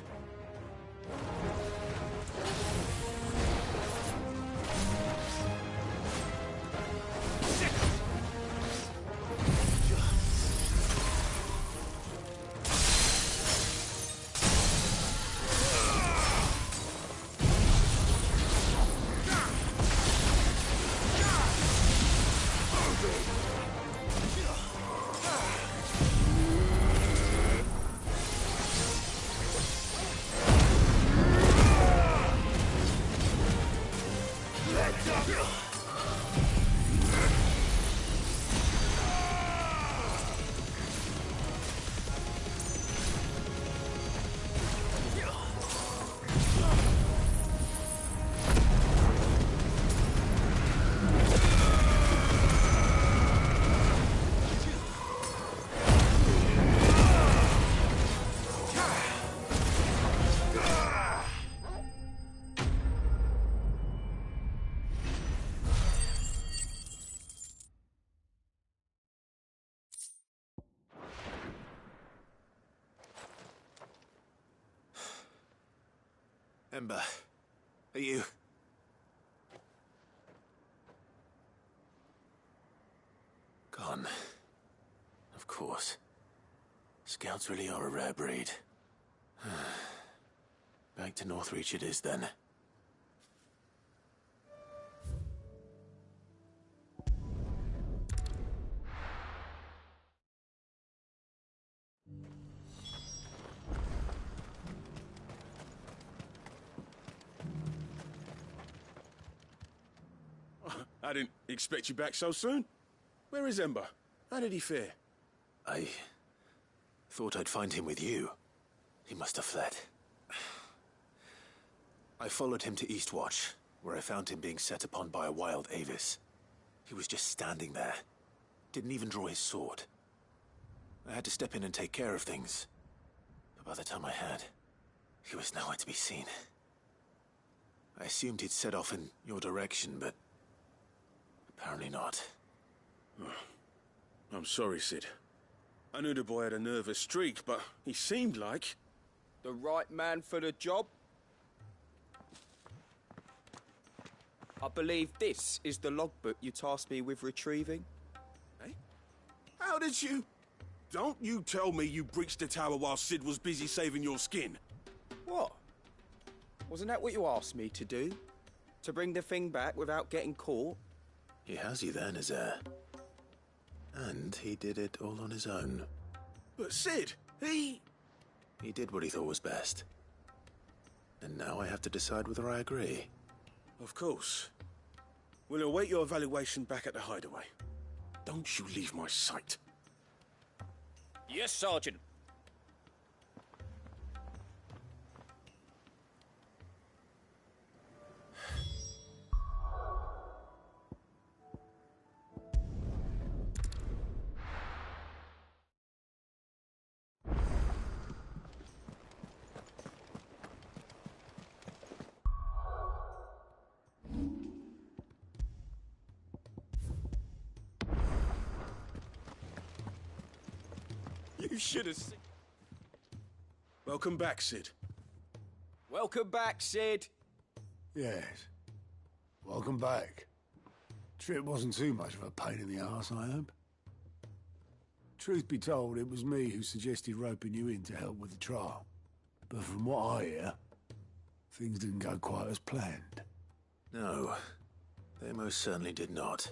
Ember, are you... Gone. Of course. Scouts really are a rare breed. Back to Northreach it is, then. I didn't expect you back so soon. Where is Ember? How did he fare? I thought I'd find him with you. He must have fled. I followed him to Eastwatch, where I found him being set upon by a wild Avis. He was just standing there. Didn't even draw his sword. I had to step in and take care of things. But by the time I had, he was nowhere to be seen. I assumed he'd set off in your direction, but apparently not. I'm sorry, Sid. I knew the boy had a nervous streak, but he seemed like... The right man for the job? I believe this is the logbook you tasked me with retrieving. Eh? How did you... Don't you tell me you breached the tower while Sid was busy saving your skin. What? Wasn't that what you asked me to do? To bring the thing back without getting caught? He has you then, his heir. And he did it all on his own. But Sid, he did what he thought was best. And now I have to decide whether I agree. Of course. We'll await your evaluation back at the hideaway. Don't you leave my sight. Yes, Sergeant. You should have seen... Welcome back, Sid. Welcome back, Sid. Yes. Welcome back. Trip wasn't too much of a pain in the arse, I hope. Truth be told, it was me who suggested roping you in to help with the trial. But from what I hear, things didn't go quite as planned. No, they most certainly did not.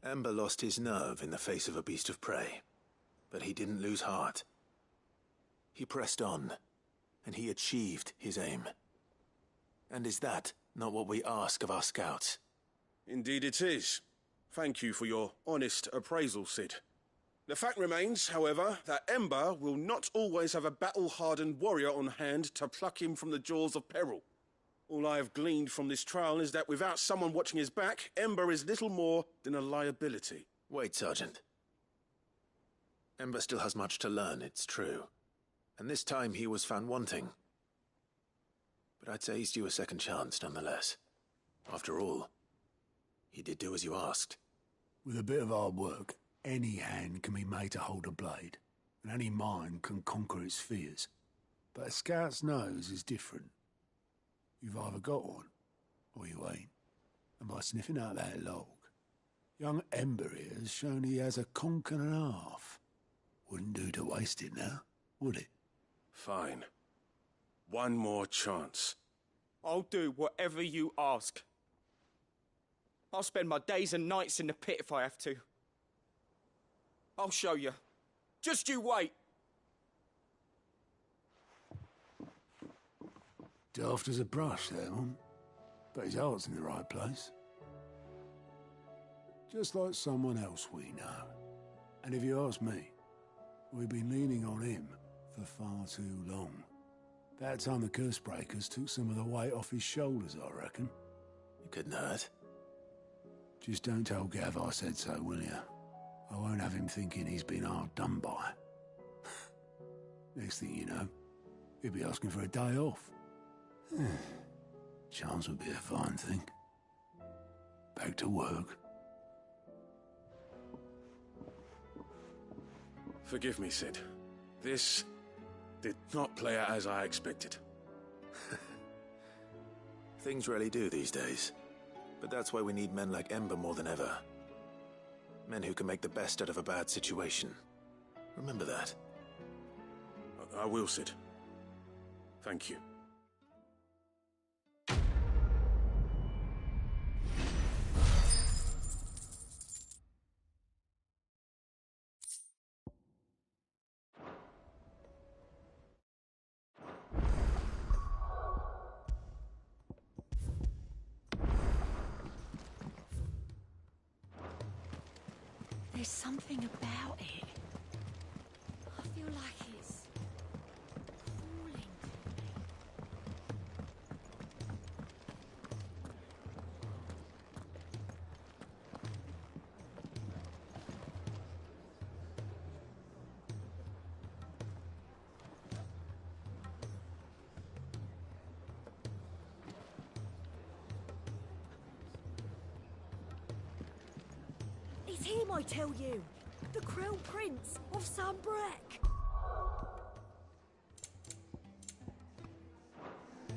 Ember lost his nerve in the face of a beast of prey, but he didn't lose heart. He pressed on, and he achieved his aim. And is that not what we ask of our scouts? Indeed it is. Thank you for your honest appraisal, Sid. The fact remains, however, that Ember will not always have a battle-hardened warrior on hand to pluck him from the jaws of peril. All I have gleaned from this trial is that without someone watching his back, Ember is little more than a liability. Wait, Sergeant. Ember still has much to learn, it's true. And this time he was found wanting. But I'd say he's due a second chance, nonetheless. After all, he did do as you asked. With a bit of hard work, any hand can be made to hold a blade, and any mind can conquer its fears. But a scout's nose is different. You've either got one, or you ain't. And by sniffing out that log, young Ember here has shown he has a conk and a half. Wouldn't do to waste it now, would it? Fine. One more chance. I'll do whatever you ask. I'll spend my days and nights in the pit if I have to. I'll show you. Just you wait. Daft as a brush, that one. But his heart's in the right place. Just like someone else we know. And if you ask me, we've been leaning on him for far too long. About time the curse breakers took some of the weight off his shoulders, I reckon. You couldn't hurt. Just don't tell Gav I said so, will you? I won't have him thinking he's been hard done by. Next thing you know, he'll be asking for a day off. Chance would be a fine thing. Back to work. Forgive me, Sid. This did not play out as I expected. Things really do these days. But that's why we need men like Ember more than ever. Men who can make the best out of a bad situation. Remember that. I will, Sid. Thank you. There's something about it. I feel like it's calling to me. It's him, I tell you! The Crown Prince of Sambrek!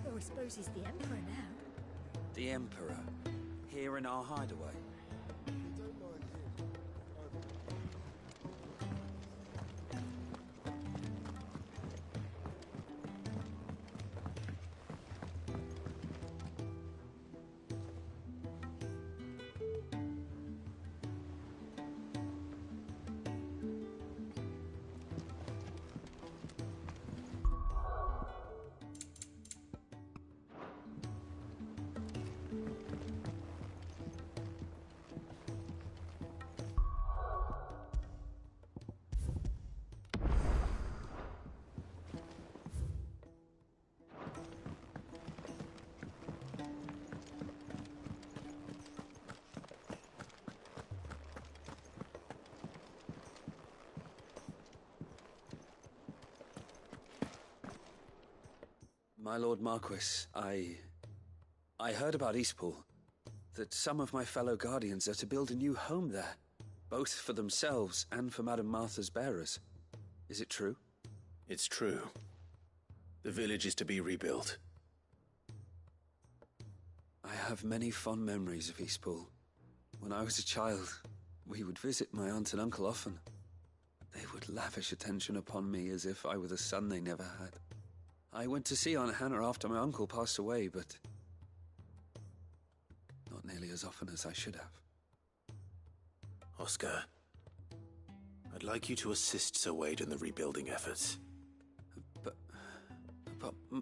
Though I suppose he's the Emperor now. The Emperor? Here in our hideaway? My Lord Marquis, I heard about Eastpool. That some of my fellow Guardians are to build a new home there. Both for themselves and for Madame Martha's bearers. Is it true? It's true. The village is to be rebuilt. I have many fond memories of Eastpool. When I was a child, we would visit my aunt and uncle often. They would lavish attention upon me as if I were the son they never had. I went to see Aunt Hannah after my uncle passed away, but not nearly as often as I should have. Oscar, I'd like you to assist Sir Wade in the rebuilding efforts. But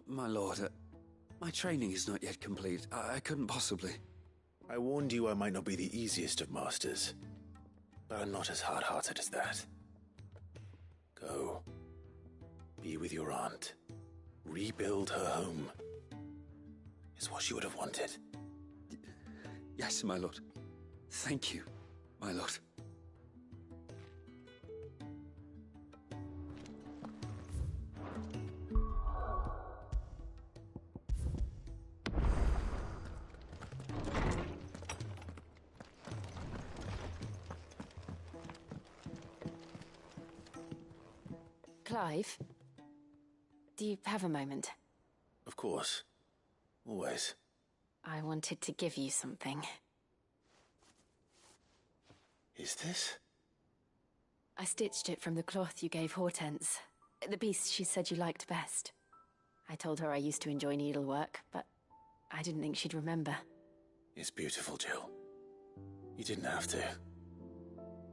my lord, my training is not yet complete. I couldn't possibly. I warned you I might not be the easiest of masters, but I'm not as hard-hearted as that. Go. Be with your aunt. Rebuild her home. Is what she would have wanted. Yes, my lord. Thank you, my lord. Clive, do you have a moment? Of course. Always. I wanted to give you something. Is this? I stitched it from the cloth you gave Hortense. The piece she said you liked best. I told her I used to enjoy needlework, but I didn't think she'd remember. It's beautiful, Jill. You didn't have to.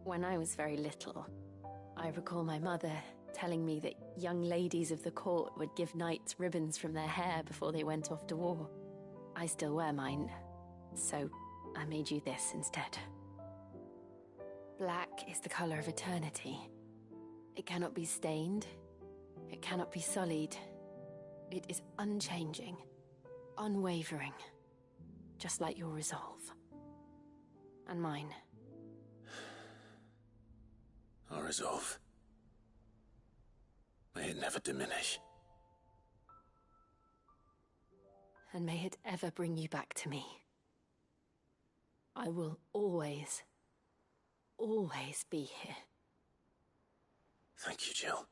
When I was very little, I recall my mother telling me that young ladies of the court would give knights ribbons from their hair before they went off to war. I still wear mine, so I made you this instead. Black is the color of eternity. It cannot be stained. It cannot be sullied. It is unchanging, unwavering, just like your resolve. And mine. Our resolve. May it never diminish. And may it ever bring you back to me. I will always, always be here. Thank you, Jill.